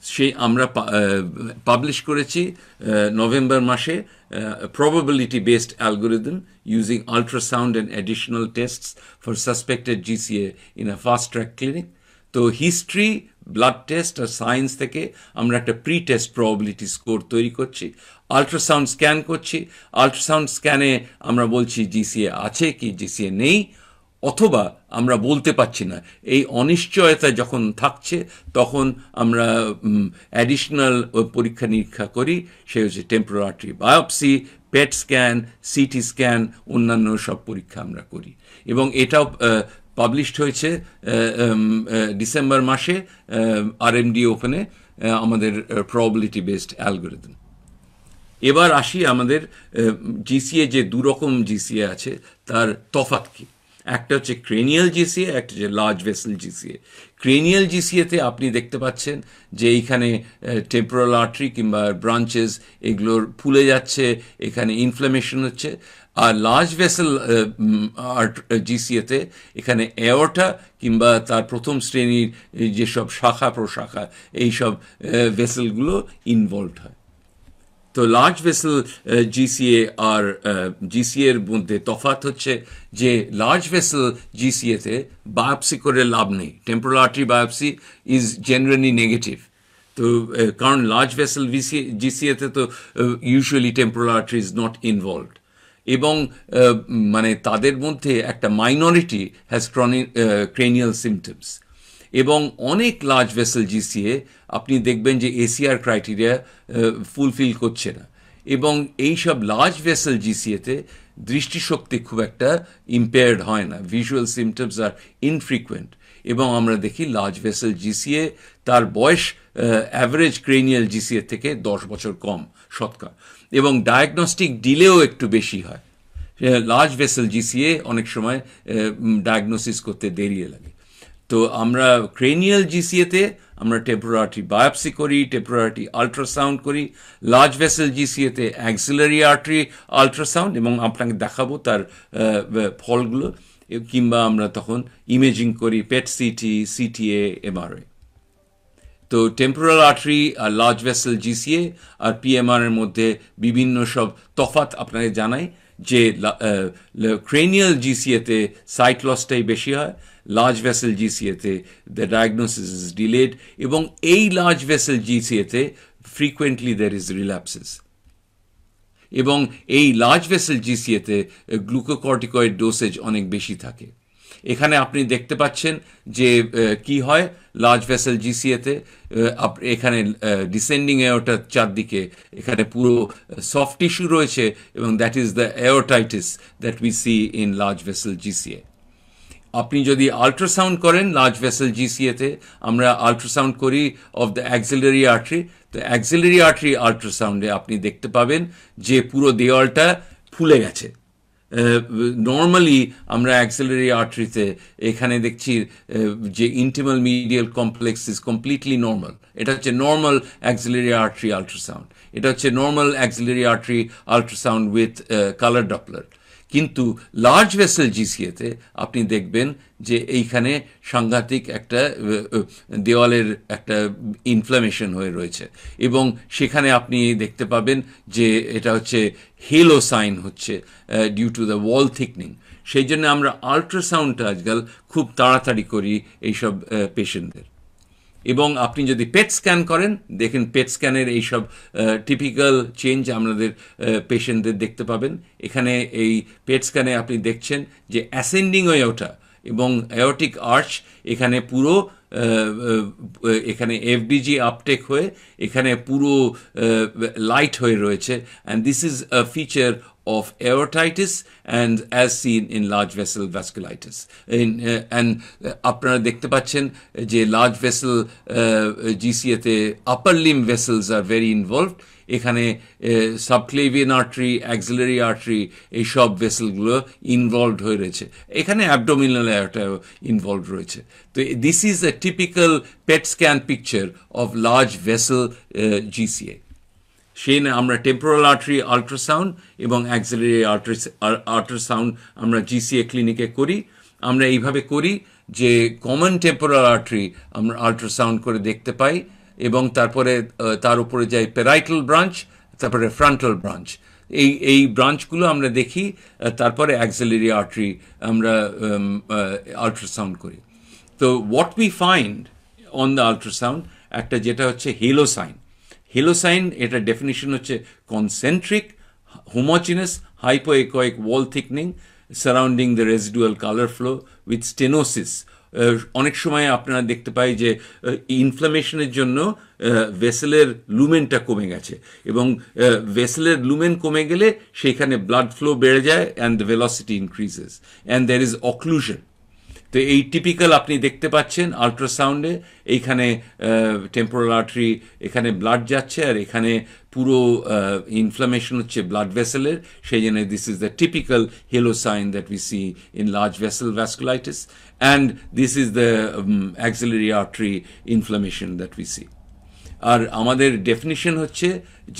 সেই আমরা পাবলিশ করেছি নভেম্বর মাসে probability based algorithm using ultrasound and additional tests for suspected GCA in a fast track clinic. তো হিস্ট্রি, ব্লাড টেস্ট আর সায়েন্স থেকে আমরা একটা প্রি টেস্ট প্রবাবিলিটি স্কোর তৈরি করছি, আল্ট্রাসাউন্ড স্ক্যান করছি। আল্ট্রাসাউন্ড স্ক্যানে আমরা বলছি জিসিএ আছে কি জিসিএ নেই, অথবা আমরা বলতে পারছি না। এই অনিশ্চয়তা যখন থাকছে তখন আমরা অ্যাডিশনাল পরীক্ষা নিরীক্ষা করি, সে হচ্ছে temporal artery biopsy, PET scan, CT scan, অন্যান্য সব পরীক্ষা আমরা করি। এবং এটাও পাবলিশড হয়েছে ডিসেম্বর মাসে RMD ওপেনে আমাদের প্রবাবিলিটি বেসড অ্যালগোরিদম। এবার আসি আমাদের জিসিএ, যে দুরকম জিসিএ আছে তার তফাৎ কি। একটা হচ্ছে ক্রেনিয়াল জিসিএ, একটা হচ্ছে লার্জ ভেসেল জিসিএ। ক্রেনিয়াল জিসিএতে আপনি দেখতে পাচ্ছেন যে এইখানে টেম্পোরাল আর্টারি কিংবা ব্রাঞ্চেস এগুলোর ফুলে যাচ্ছে, এখানে ইনফ্লামেশন হচ্ছে। আর লার্জ ভেসেল জিসিএতে এখানে এওর্টা কিংবা তার প্রথম শ্রেণীর যেসব শাখা প্রশাখা এইসব ভেসেলগুলো ইনভলভড হয়। তো লার্জ ভেসেল জিসিএ আর জিসিএর মধ্যে তফাৎ হচ্ছে যে লার্জ ভেসেল জিসিএতে বায়োপসি করে লাভ নেই, temporal artery biopsy is generally negative. তো কারণ লার্জ ভেসেল জিসিএতে তো usually temporal artery is not involved, এবং মানে তাদের মধ্যে একটা মাইনরিটি হ্যাজ ক্রেনিয়াল সিমটমস। এবং অনেক লার্জ ভেসেল জিসিএ আপনি দেখবেন যে এসিআর ক্রাইটেরিয়া ফুলফিল করছে না, এবং এই সব লার্জ ভেসেল জিসিএতে দৃষ্টিশক্তি খুব একটা ইম্পেয়ার্ড হয় না, ভিজুয়াল সিমটমস আর ইনফ্রিকুয়েন্ট। এবং আমরা দেখি লার্জ ভেসেল জিসিএ তার বয়স অ্যাভারেজ ক্রেনিয়াল জিসিএ থেকে 10 বছর কম শতকরা, এবং ডায়াগনস্টিক ডিলেও একটু বেশি হয়। লার্জ ভেসেল জিসিএ অনেক সময় ডায়াগনোসিস করতে দেরি লাগে। তো আমরা ক্রেনিয়াল জিসিএতে আমরা টেম্পোরাল আর্টারি বায়োপসি করি, টেম্পোরাল আর্টারি আল্ট্রাসাউন্ড করি। লার্জ ভেসেল জিসিএতে অ্যাক্সিলারি আর্টারি আল্ট্রাসাউন্ড, এবং আপনাকে দেখাবো তার ফলগুলো, কিংবা আমরা তখন ইমেজিং করি, পেট সিটি, সিটিএ, এমআরএ। তো টেম্পোরাল আর্টারি আর লার্জ ভেসেল জিসিএ আর পিএমআর এর মধ্যে বিভিন্ন সব তফাৎ আপনাকে জানাই, যে ক্রেনিয়াল জিসিএতে সাইট লসটাই বেশি হয়, লার্জ ভেসেল জিসিএতে দ্য ডায়াগনোসিস ইজ ডিলেড, এবং এই লার্জ ভেসেল জিসিএতে ফ্রিকুয়েন্টলি দের ইজ রিল্যাপসেস। এবং এই লার্জ ভেসেল জিসিএতে গ্লুকোকর্টিকয়েড ডোসেজ অনেক বেশি থাকে, এখানে আপনি দেখতে পাচ্ছেন যে কি হয় লার্জ ভেসেল জিসিএতে, এখানে ডিসেন্ডিং এওটার চারদিকে এখানে পুরো সফট টিস্যু রয়েছে, এবং that is the aortitis that we see in large vessel GCA. আপনি যদি আল্ট্রাসাউন্ড করেন লার্জ ভেসেল জিসিএতে, আমরা আল্ট্রাসাউন্ড করি অফ দ্য অ্যাক্সিলারি আর্টারি, তো অ্যাক্সিলারি আর্টারি আল্ট্রাসাউন্ডে আপনি দেখতে পাবেন যে পুরো দেওয়ালটা ফুলে গেছে। নর্মালি আমরা অ্যাক্সিলারি আর্টারিতে এখানে দেখছি যে intimal medial complex is completely normal. এটা হচ্ছে নর্মাল অ্যাক্সিলারি আর্টারি আল্ট্রাসাউন্ড, এটা হচ্ছে normal axillary artery ultrasound with colour Doppler. কিন্তু লার্জ ভেসেল জিসিএতে আপনি দেখবেন যে এইখানে সাংঘাতিক একটা দেওয়ালের একটা ইনফ্লামেশন হয়ে রয়েছে, এবং সেখানে আপনি দেখতে পাবেন যে এটা হচ্ছে হেলো সাইন হচ্ছে ডিউ টু দ্য ওয়াল থিকনিং। সেই জন্য আমরা আল্ট্রাসাউন্ডটা আজকাল খুব তাড়াতাড়ি করি এইসব পেশেন্টদের। এবং আপনি যদি পেট স্ক্যান করেন, দেখেন পেট স্ক্যানের এইসব টিপিক্যাল চেঞ্জ আমাদের পেশেন্টদের দেখতে পাবেন। এখানে এই পেট স্ক্যানে আপনি দেখছেন যে অ্যাসেন্ডিং এওটা এবং এওটিক আর্চ এখানে পুরো এখানে এফডিজি আপটেক হয়ে এখানে পুরো লাইট হয়ে রয়েছে, and this is a feature of aortitis and as seen in large vessel vasculitis. And আপনারা দেখতে পাচ্ছেন যে large vessel GCA তে upper limb vessels are very involved. এখানে সাবক্লেভিয়ান আর্টারি, অ্যাক্সিলারি আর্টারি এইসব ভেসেলগুলো ইনভলভড হয়ে রয়েছে, এখানে অ্যাবডোমিনাল এওটাও ইনভলভড রয়েছে। তো this is a typical PET scan picture of large vessel GCA. সেই আমরা টেম্পোরাল আর্টারি আল্ট্রাসাউন্ড এবং অ্যাক্সিলারি আল্ট্রাসাউন্ড আমরা জিসিএ ক্লিনিকে করি। আমরা এইভাবে করি যে কমন টেম্পোরাল আর্টারি আমরা আল্ট্রাসাউন্ড করে দেখতে পাই, এবং তারপরে তার উপরে যাই প্যারাইটাল ব্রাঞ্চ, তারপরে ফ্রন্টাল ব্রাঞ্চ, এই ব্রাঞ্চগুলো আমরা দেখি, তারপরে অ্যাক্সিলারি আর্টারি আমরা আল্ট্রাসাউন্ড করি। তো what we find on the ultrasound একটা যেটা হচ্ছে হেলো সাইন। হেলো সাইন এটা ডেফিনিশন হচ্ছে concentric homogeneous hypoechoic wall thickening surrounding the residual color flow with stenosis. অনেক সময় আপনারা দেখতে পাই যে ইনফ্লামেশনের জন্য ভেসেলের লুমেনটা কমে গেছে, এবং ভেসেলের লুমেন কমে গেলে সেইখানে ব্লাড ফ্লো বেড়ে যায় and the velocity increases and there is occlusion. তো এই টিপিক্যাল আপনি দেখতে পাচ্ছেন আল্ট্রাসাউন্ডে, এইখানে টেম্পোরাল আর্টারি, এখানে ব্লাড যাচ্ছে আর এখানে পুরো ইনফ্লামেশন হচ্ছে ব্লাড ভেসেলের, সেই জন্য this is the typical halo sign that we see in large vessel vasculitis, and this is the axillary artery inflammation that we see. আর আমাদের ডেফিনিশন হচ্ছে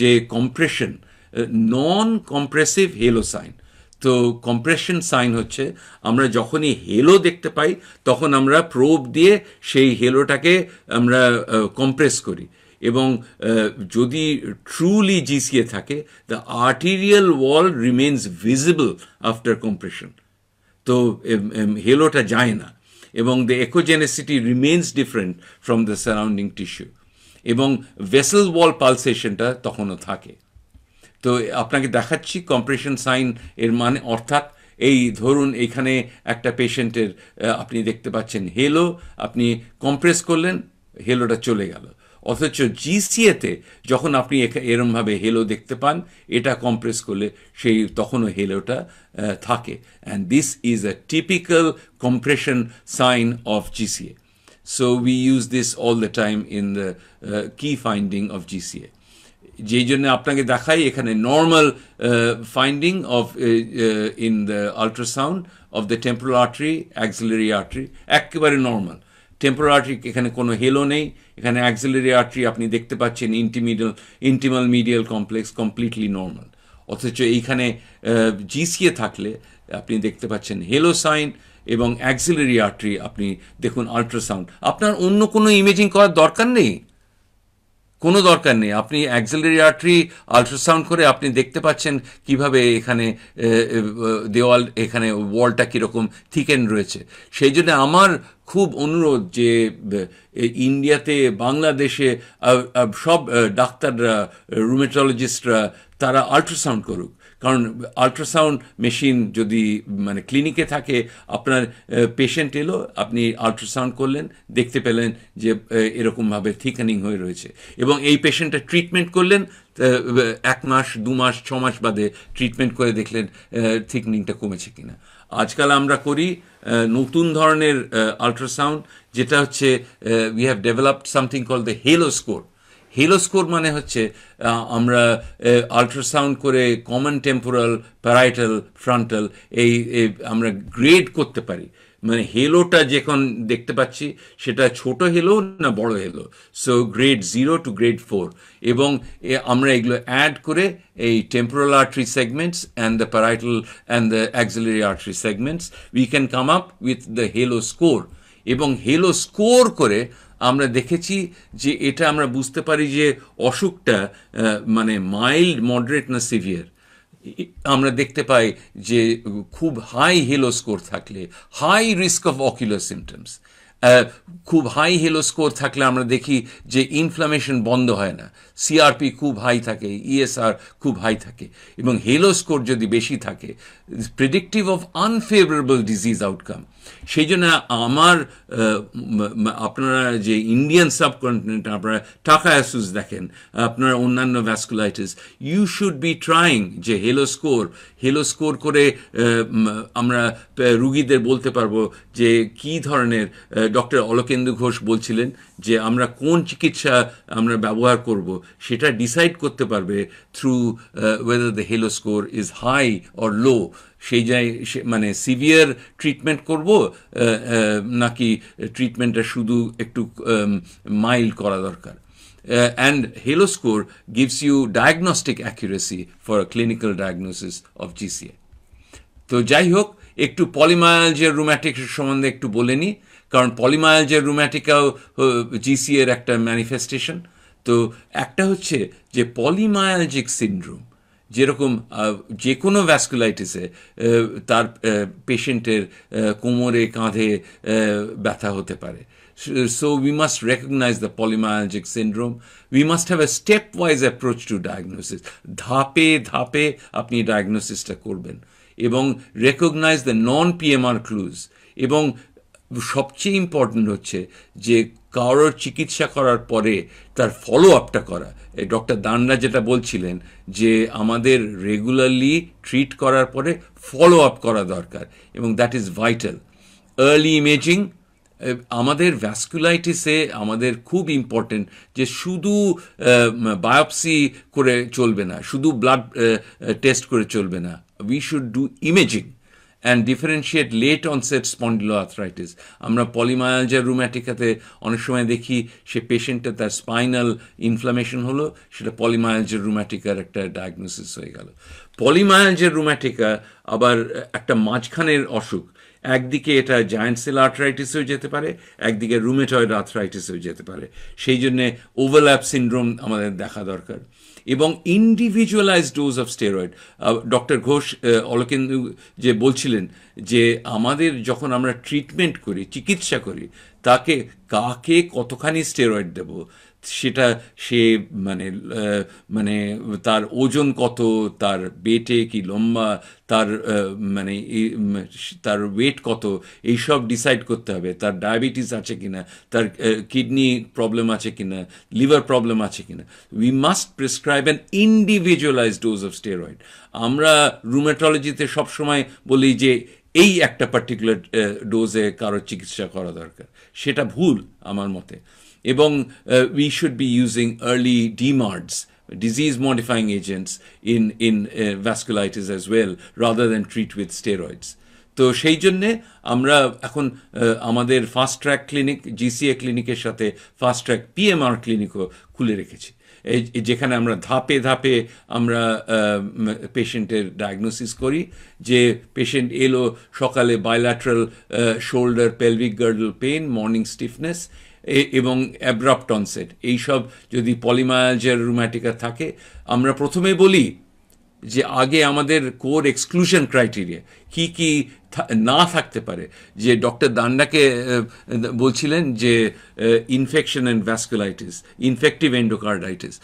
যে compression, non compressive halo sign. তো কম্প্রেশন সাইন হচ্ছে আমরা যখনই হেলো দেখতে পাই তখন আমরা প্রোব দিয়ে সেই হেলোটাকে আমরা কম্প্রেস করি, এবং যদি ট্রুলি জিসিএ থাকে the arterial wall remains visible after compression, তো হেলোটা যায় না, এবং the echogenicity remains different from the surrounding tissue, এবং ভেসেল ওয়াল পালসেশনটা তখনও থাকে। তো আপনাকে দেখাচ্ছি কম্প্রেশন সাইন এর মানে, অর্থাৎ এই ধরুন এখানে একটা পেশেন্টের আপনি দেখতে পাচ্ছেন হেলো, আপনি কম্প্রেস করলেন হেলোটা চলে গেল, অথচ জিসিএতে যখন আপনি এরমভাবে হেলো দেখতে পান এটা কম্প্রেস করলে সেই তখনও হেলোটা থাকে, and this is a typical compression sign of GCA. So we use this all the time in the key finding of GCA. যেই জন্য আপনাকে দেখাই এখানে normal finding of in the ultrasound of the temporal artery, axillary artery একেবারে নর্মাল। টেম্পোরাল আর্টারি এখানে কোনো হেলো নেই, এখানে অ্যাক্সিলারি আর্টারি আপনি দেখতে পাচ্ছেন ইন্টিমাল মিডিয়াল কমপ্লেক্স কমপ্লিটলি নর্মাল, অথচ এইখানে জিসিএ থাকলে আপনি দেখতে পাচ্ছেন হেলো সাইন, এবং অ্যাক্সিলারি আর্টারি আপনি দেখুন আল্ট্রাসাউন্ড, আপনার অন্য কোনো ইমেজিং করার দরকার নেই, কোনো দরকার নেই, আপনি অ্যাক্সিলারি আর্টারি আল্ট্রাসাউন্ড করে আপনি দেখতে পাচ্ছেন কিভাবে এখানে দেওয়াল, এখানে ওয়ালটা কীরকম থিকেন রয়েছে। সেই জন্য আমার খুব অনুরোধ যে ইন্ডিয়াতে, বাংলাদেশে সব ডাক্তাররা, রুমেটোলজিস্টরা তারা আল্ট্রাসাউন্ড করুক, কারণ আল্ট্রাসাউন্ড মেশিন যদি মানে ক্লিনিকে থাকে, আপনার পেশেন্ট এলো, আপনি আল্ট্রাসাউন্ড করলেন, দেখতে পেলেন যে এরকমভাবে থিকানিং হয়ে রয়েছে, এবং এই পেশেন্টটা ট্রিটমেন্ট করলেন, 1 মাস 2 মাস 6 মাস বাদে ট্রিটমেন্ট করে দেখলেন থিকনিংটা কমেছে কিনা। আজকাল আমরা করি নতুন ধরনের আল্ট্রাসাউন্ড, যেটা হচ্ছে we have developed something call the halo score. Hello score মানে হচ্ছে আমরা আল্ট্রাসাউন্ড করে কমন টেম্পোরাল, প্যারাইটাল, ফ্রন্টাল এই আমরা গ্রেড করতে পারি। মানে হেলোটা যখন দেখতে পাচ্ছি সেটা ছোট হেলো না বড় halo, so grade 0 to grade 4, এবং আমরা এগুলো অ্যাড করে এই temporal artery segments and the parietal and the axillary artery segments, we can come up with the halo score. এবং হেলো স্কোর করে আমরা দেখেছি যে এটা আমরা বুঝতে পারি যে অসুখটা মানে মাইল্ড, মডারেট না সিভিয়ার। আমরা দেখতে পাই যে খুব হাই হেলো স্কোর থাকলে, high risk of ocular symptoms, খুব হাই হেলো স্কোর থাকলে আমরা দেখি যে ইনফ্লামেশন বন্ধ হয় না, সিআরপি খুব হাই থাকে, ইএসআর খুব হাই থাকে, এবং হেলো স্কোর যদি বেশি থাকে, predictive of unfavourable disease outcome. সেই জন্য আমার আপনারা যে ইন্ডিয়ান সাবকন্টিনেন্টে আপনারা টাকায়াসুস দেখেন, আপনারা অন্যান্য ভ্যাসকুলাইটিস, ইউ শুড বি ট্রাইং যে হেলো স্কোর করে আমরা রুগীদের বলতে পারবো যে কী ধরনের, ডক্টর অলোকেন্দু ঘোষ বলছিলেন যে আমরা কোন চিকিৎসা আমরা ব্যবহার করব সেটা ডিসাইড করতে পারবে through whether the halo score is high or low. সেই মানে সিভিয়ার ট্রিটমেন্ট করব নাকি ট্রিটমেন্টটা শুধু একটু মাইল্ড করা দরকার। And Halo score gives you diagnostic accuracy for a clinical diagnosis of GCA. তো যাই হোক, একটু পলিমায়ালজিয়া রুম্যাটিকের সম্বন্ধে একটু বলে নিই, কারণ পলিমায়ালজিয়া রুম্যাটিকাও জিসিএ এর একটা ম্যানিফেস্টেশন। তো একটা হচ্ছে যে পলিমায়ালজিক সিনড্রোম, যেরকম যে কোনো ভ্যাসকুলাইটিসে তার পেশেন্টের কোমরে, কাঁধে ব্যথা হতে পারে। So we must recognize the polymyalgic syndrome. We must have a stepwise approach to diagnosis. ধাপে ধাপে আপনি ডায়াগনোসিসটা করবেন, এবং recognize the non-PMR clues, এবং সবচেয়ে ইম্পর্টেন্ট হচ্ছে যে কারোর চিকিৎসা করার পরে তার ফলো আপটা করা। ডক্টর দান্ডা যেটা বলছিলেন যে আমাদের রেগুলারলি ট্রিট করার পরে ফলো আপ করা দরকার, এবং that is vital. Early imaging আমাদের ভ্যাসকুলাইটিসে আমাদের খুব ইম্পর্টেন্ট, যে শুধু বায়োপসি করে চলবে না, শুধু ব্লাড টেস্ট করে চলবে না, we should do imaging and differentiate late onset spondyloarthritis. আমরা পলিমায়ালজিয়া রুম্যাটিকাতে অনেক সময় দেখি সে পেশেন্টে তার স্পাইনাল ইনফ্লামেশন হলো, সেটা পলিমায়ালজিয়া রুম্যাটিকার একটা ডায়াগনোসিস হয়ে গেল। পলিমায়ালজিয়া রুম্যাটিকা আবার একটা মাঝখানের অসুখ, একদিকে এটা জায়ান্ট সেল আর্থ্রাইটিসেও যেতে পারে, একদিকে রুমেটয়েড আর্থ্রাইটিসেও যেতে পারে। সেই জন্যে ওভারল্যাপ সিনড্রোম আমাদের দেখা দরকার, এবং individualise dose of steroid. Doctor Ghosh Alokendu যে বলছিলেন যে আমাদের যখন আমরা ট্রিটমেন্ট করি, চিকিৎসা করি, তাকে কাকে কতখানি স্টেরয়েড দেব, সেটা সে মানে তার ওজন কত, তার বেটে কি লম্বা, তার মানে তার ওয়েট কত, এইসব ডিসাইড করতে হবে। তার ডায়াবেটিস আছে কিনা, তার কিডনি প্রবলেম আছে কিনা, লিভার প্রবলেম আছে কিনা। We must prescribe an individualised dose of steroid. আমরা রুমেটোলজিতে সবসময় বলি যে এই একটা পার্টিকুলার ডোজে কারো চিকিৎসা করা দরকার, সেটা ভুল আমার মতে। এবং we should be using early DMARDs, disease modifying agents in vasculitis as well, rather than treat with steroids. তো সেই জন্যে আমরা এখন আমাদের ফাস্ট ট্র্যাক ক্লিনিক, জিসিএ ক্লিনিকের সাথে ফাস্ট ট্র্যাক পিএমআর ক্লিনিকও খুলে রেখেছি, যেখানে আমরা ধাপে ধাপে আমরা পেশেন্টের ডায়াগনোসিস করি। যে পেশেন্ট এলো সকালে bilateral shoulder pelvic girdle pain, morning stiffness এবং অ্যাব্রাপ্ট অনসেট, এইসব যদি পলিমায়ালজিয়া রুম্যাটিকা থাকে, আমরা প্রথমে বলি যে আগে আমাদের কোর এক্সক্লুশন ক্রাইটেরিয়া কি কি না থাকতে পারে। যে ডক্টর দান্ডাকে বলছিলেন যে ইনফেকশন অ্যান্ড ভ্যাসকুলাইটিস, ইনফেক্টিভ এন্ডোকার্ডাইটিস।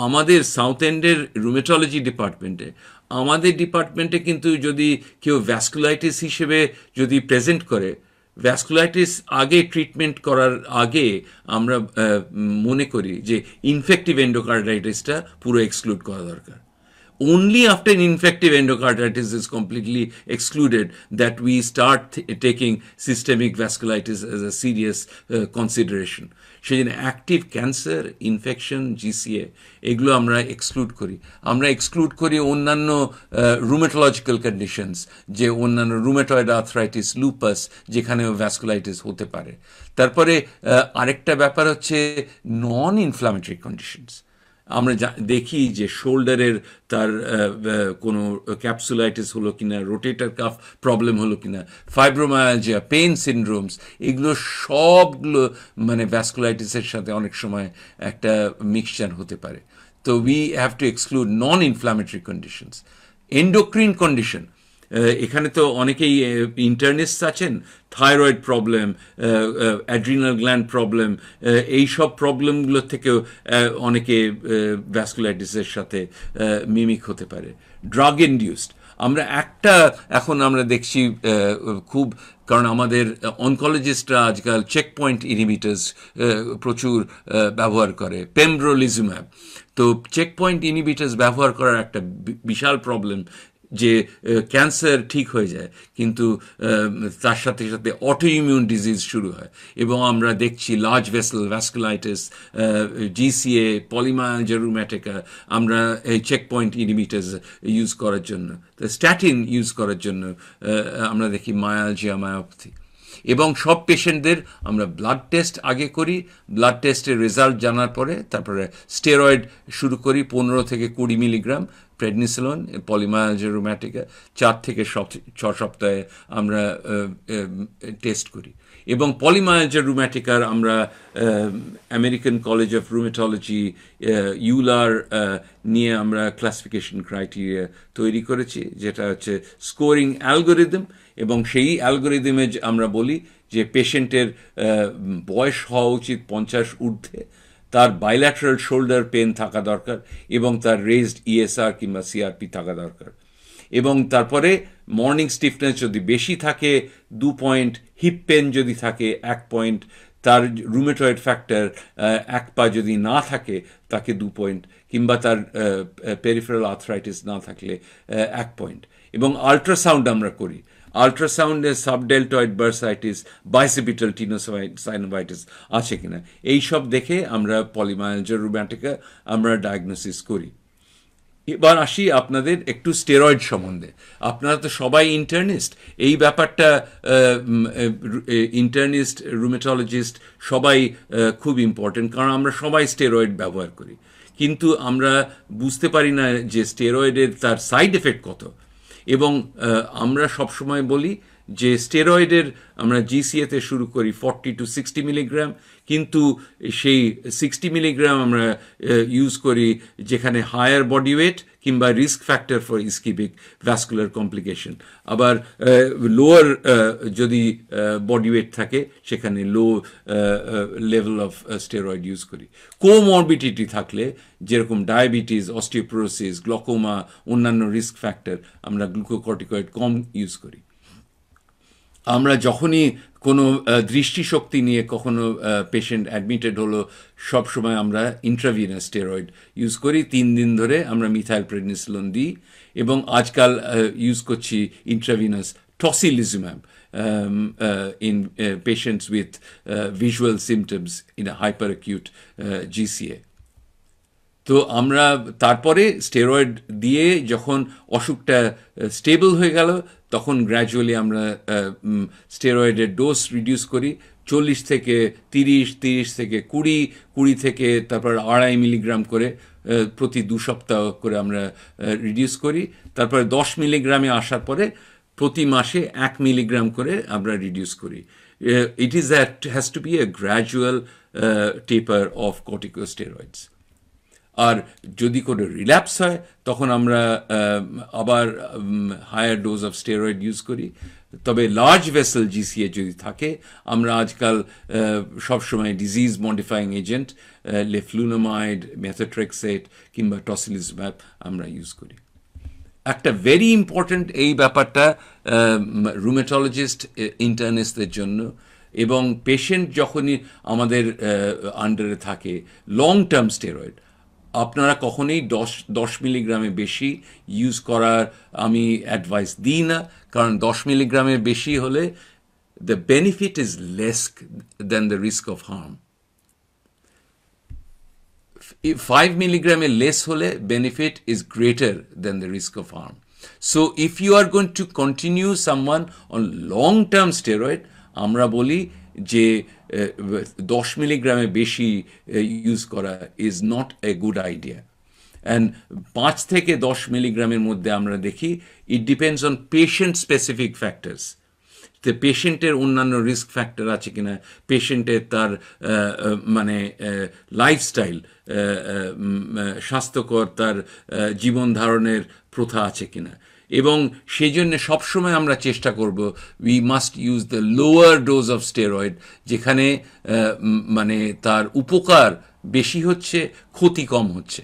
আমাদের সাউথ এন্ডের রুমেটোলজি ডিপার্টমেন্টে আমাদের ডিপার্টমেন্টে কিন্তু যদি কেউ ভ্যাসকুলাইটিস হিসেবে যদি প্রেজেন্ট করে, ভ্যাসকুলাইটিস আগে ট্রিটমেন্ট করার আগে আমরা মনে করি যে ইনফেক্টিভ এন্ডোকার্ডাইটিসটা পুরো এক্সক্লুড করা দরকার। Only after infective endocarditis is completely excluded that we start taking systemic vasculitis as a serious consideration. সেজন্য অ্যাক্টিভ ক্যান্সার, ইনফেকশন, জিসিএ এগুলো আমরা এক্সক্লুড করি। আমরা এক্সক্লুড করি অন্যান্য রুমেটোলজিক্যাল কন্ডিশনস, যে অন্যান্য রুমেটয়েড আর্থ্রাইটিস, লুপাস, যেখানেও ভ্যাসকুলাইটিস হতে পারে। তারপরে আরেকটা ব্যাপার হচ্ছে নন ইনফ্লামেটরি কন্ডিশনস। আমরা দেখি যে শোল্ডারের তার কোনো ক্যাপসুলাইটিস হলো কিনা, রোটেটার কাফ প্রবলেম হলো কিনা, ফাইব্রোমায়ালজিয়া, পেইন সিনড্রোমস, এগুলো সবগুলো মানে ভ্যাসকুলাইটিসের সাথে অনেক সময় একটা মিক্সচার হতে পারে। তো we have two exclude non inflammatory conditions. Endocrine condition, এখানে তো অনেকেই ইন্টারনিস্ট আছেন, thyroid problem, adrenal gland problem, এইসব প্রবলেমগুলো থেকেও অনেকে ভ্যাসকুলাইটিসের সাথে মিমিক হতে পারে। ড্রাগ ইনডিউসড, আমরা এখন আমরা দেখছি খুব, কারণ আমাদের অনকোলজিস্টরা আজকাল চেক পয়েন্ট ইনহিবিটার্স প্রচুর ব্যবহার করে, পেমব্রোলিজুম্যাব। তো চেক পয়েন্ট ইনহিবিটার্স ব্যবহার করার একটা বিশাল প্রবলেম যে ক্যান্সার ঠিক হয়ে যায়, কিন্তু তার সাথে সাথে অটো ইমিউন ডিজিজ শুরু হয়, এবং আমরা দেখছি লার্জ ভেসেল ভ্যাসকুলাইটিস, জিসিএ, পলিমায়ালজিয়া রুম্যাটিকা, আমরা এই চেক পয়েন্ট ইনহিবিটার্স ইউজ করার জন্য, স্ট্যাটিন ইউজ করার জন্য আমরা দেখি মায়ালজিয়া, মায়োপ্যাথি। এবং সব পেশেন্টদের আমরা ব্লাড টেস্ট আগে করি, ব্লাড টেস্টের রেজাল্ট জানার পরে তারপরে স্টেরয়েড শুরু করি 15 থেকে 20 মিলিগ্রাম প্রেডনিসোলোন, পলিমায়ালজিয়া রুম্যাটিকা 4 থেকে 6 সপ্তাহে আমরা টেস্ট করি। এবং পলিমায়ালজিয়া রুম্যাটিকার আমরা আমেরিকান কলেজ অফ রুমেটোলজি ইউলার নিয়ে আমরা ক্লাসিফিকেশন ক্রাইটেরিয়া তৈরি করেছি, যেটা হচ্ছে স্কোরিং অ্যালগোরিদম। এবং সেই অ্যালগোরিদমে আমরা বলি যে পেশেন্টের বয়স হওয়া উচিত 50 ঊর্ধ্বে, তার বাইল্যাটারাল শোল্ডার পেন থাকা দরকার, এবং তার রেজড ইএসআর কিংবা সিআরপি থাকা দরকার। এবং তারপরে মর্নিং স্টিফনেস যদি বেশি থাকে 2 পয়েন্ট, হিপ পেন যদি থাকে 1 পয়েন্ট, তার রুমেটয়েড ফ্যাক্টর 1 পা যদি না থাকে তাকে 2 পয়েন্ট, কিংবা তার পেরিফেরাল আর্থ্রাইটিস না থাকলে 1 পয়েন্ট। এবং আল্ট্রাসাউন্ড আমরা করি, আল্ট্রাসাউন্ডে সাবডেল্টয়েড বার্সাইটিস, বাইসিপিটাল টিনোসাইনোভাইটিস আছে কিনা, এইসব দেখে আমরা পলিমায়ালজিয়া রুম্যাটিকা আমরা ডায়াগনোসিস করি। এবার আসি আপনাদের একটু স্টেরয়েড সম্বন্ধে। আপনারা তো সবাই ইন্টার্নিস্ট, এই ব্যাপারটা ইন্টার্নিস্ট, রুমেটোলজিস্ট সবাই খুব ইম্পর্টেন্ট, কারণ আমরা সবাই স্টেরয়েড ব্যবহার করি, কিন্তু আমরা বুঝতে পারি না যে স্টেরয়েডের তার সাইড এফেক্ট কত। এবং আমরা সবসময় বলি যে স্টেরয়েডের আমরা জিসিএতে শুরু করি 40 to 60 মিলিগ্রাম, কিন্তু সেই 60 মিলিগ্রাম আমরা ইউজ করি যেখানে হায়ার বডি ওয়েট কিংবা risk factor for ischaemic vascular complication. আবার লোয়ার যদি বডি ওয়েট থাকে সেখানে low level of steroid use করি। কোমরবিডিটি থাকলে যেরকম ডায়াবেটিস, অস্টিওপোরোসিস, গ্লকোমা, অন্যান্য রিস্ক ফ্যাক্টর, আমরা গ্লুকোকর্টিকয়েড কম ইউজ করি। আমরা যখনই কোনো দৃষ্টিশক্তি নিয়ে কখনো পেশেন্ট অ্যাডমিটেড হলো, সবসময় আমরা ইন্ট্রাভিনাস স্টেরয়েড ইউজ করি। 3 দিন ধরে আমরা মিথাইল প্রেডনিসোলোন দিই, এবং আজকাল ইউজ করছি intravenous tocilizumab in patients with visual symptoms in a hyperacute GCA. তো আমরা তারপরে স্টেরয়েড দিয়ে যখন অসুখটা স্টেবল হয়ে গেল, তখন গ্র্যাজুয়ালি আমরা স্টেরয়েডের ডোজ রিডিউস করি 40 থেকে 30, 30 থেকে 20, 20 থেকে তারপর 2.5 মিলিগ্রাম করে প্রতি 2 সপ্তাহ করে আমরা রিডিউস করি। তারপরে 10 মিলিগ্রামে আসার পরে প্রতি মাসে 1 মিলিগ্রাম করে আমরা রিডিউস করি। Has to be a gradual taper of corticosteroids. আর যদি কোনো রিল্যাপস হয় তখন আমরা আবার higher dose of steroid use করি। তবে লার্জ ভেসেল জিসিএ যদি থাকে, আমরা আজকাল সবসময় ডিজিজ মডিফাইং এজেন্ট লেফলুনামাইড, মেথোট্রেক্সেট কিংবা টসিলিজুম্যাব আমরা ইউজ করি। একটা ভেরি ইম্পর্ট্যান্ট এই ব্যাপারটা রুমেটোলজিস্ট ইন্টার্নিস্টদের জন্য, এবং পেশেন্ট যখনই আমাদের আন্ডারে থাকে লং টার্ম স্টেরয়েড আপনারা কখনোই 10 মিলিগ্রামে বেশি ইউজ করার আমি অ্যাডভাইস দিই না, কারণ 10 মিলিগ্রামের বেশি হলে the benefit is less than the risk of harm. 5 milligram less hole benefit is greater than the risk of harm. So if you are going to continue someone on long term steroid, আমরা বলি যে 10 মিলিগ্রামে বেশি ইউজ করা is not a good idea. And 5 থেকে 10 মিলিগ্রামের মধ্যে আমরা দেখি it depends on patient specific factors. তো পেশেন্টের অন্যান্য রিস্ক ফ্যাক্টর আছে কিনা, পেশেন্টের তার মানে লাইফস্টাইল স্বাস্থ্যকর তার জীবন ধারণের প্রথা আছে কিনা, এবং সেই জন্য সবসময় আমরা চেষ্টা করব we must use the lower dose of steroid, যেখানে মানে তার উপকার বেশি হচ্ছে ক্ষতি কম হচ্ছে,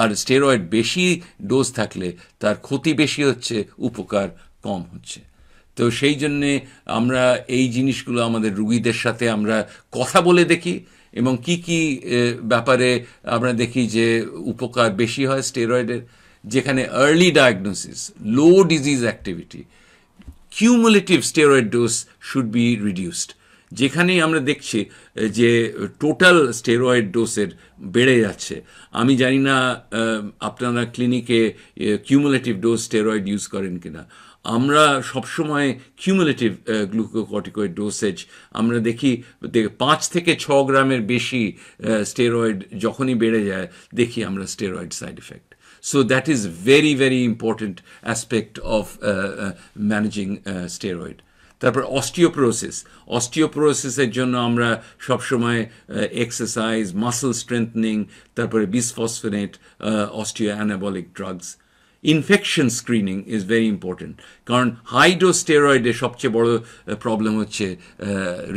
আর স্টেরয়েড বেশি ডোজ থাকলে তার ক্ষতি বেশি হচ্ছে উপকার কম হচ্ছে। তো সেই জন্যে আমরা এই জিনিসগুলো আমাদের রুগীদের সাথে আমরা কথা বলে দেখি, এবং কি কি ব্যাপারে আমরা দেখি যে উপকার বেশি হয় স্টেরয়েডের, যেখানে early diagnosis, low disease activity, cumulative steroid dose should be reduced. যেখানেই আমরা দেখছি যে টোটাল স্টেরয়েড ডোজের বেড়ে যাচ্ছে, আমি জানি না আপনারা ক্লিনিকে কিউমুলেটিভ ডোজ স্টেরয়েড ইউজ করেন কিনা, আমরা সবসময় কিউমুলেটিভ গ্লুকোকর্টিকয়েড ডোসেজ আমরা দেখি 5 থেকে 6 গ্রামের বেশি স্টেরয়েড যখনই বেড়ে যায় দেখি আমরা steroid side effect. So that is very, very important aspect of managing steroid. তারপর অস্টিওপোরোসিসের জন্য আমরা সবসময় এক্সারসাইজ, মাসল স্ট্রেংথনিং, তারপরে bisphosphonate, osteo anabolic drugs. Infection screening is very important, কারণ হাই ডোজ স্টেরয়েডের সবচেয়ে বড় প্রবলেম হচ্ছে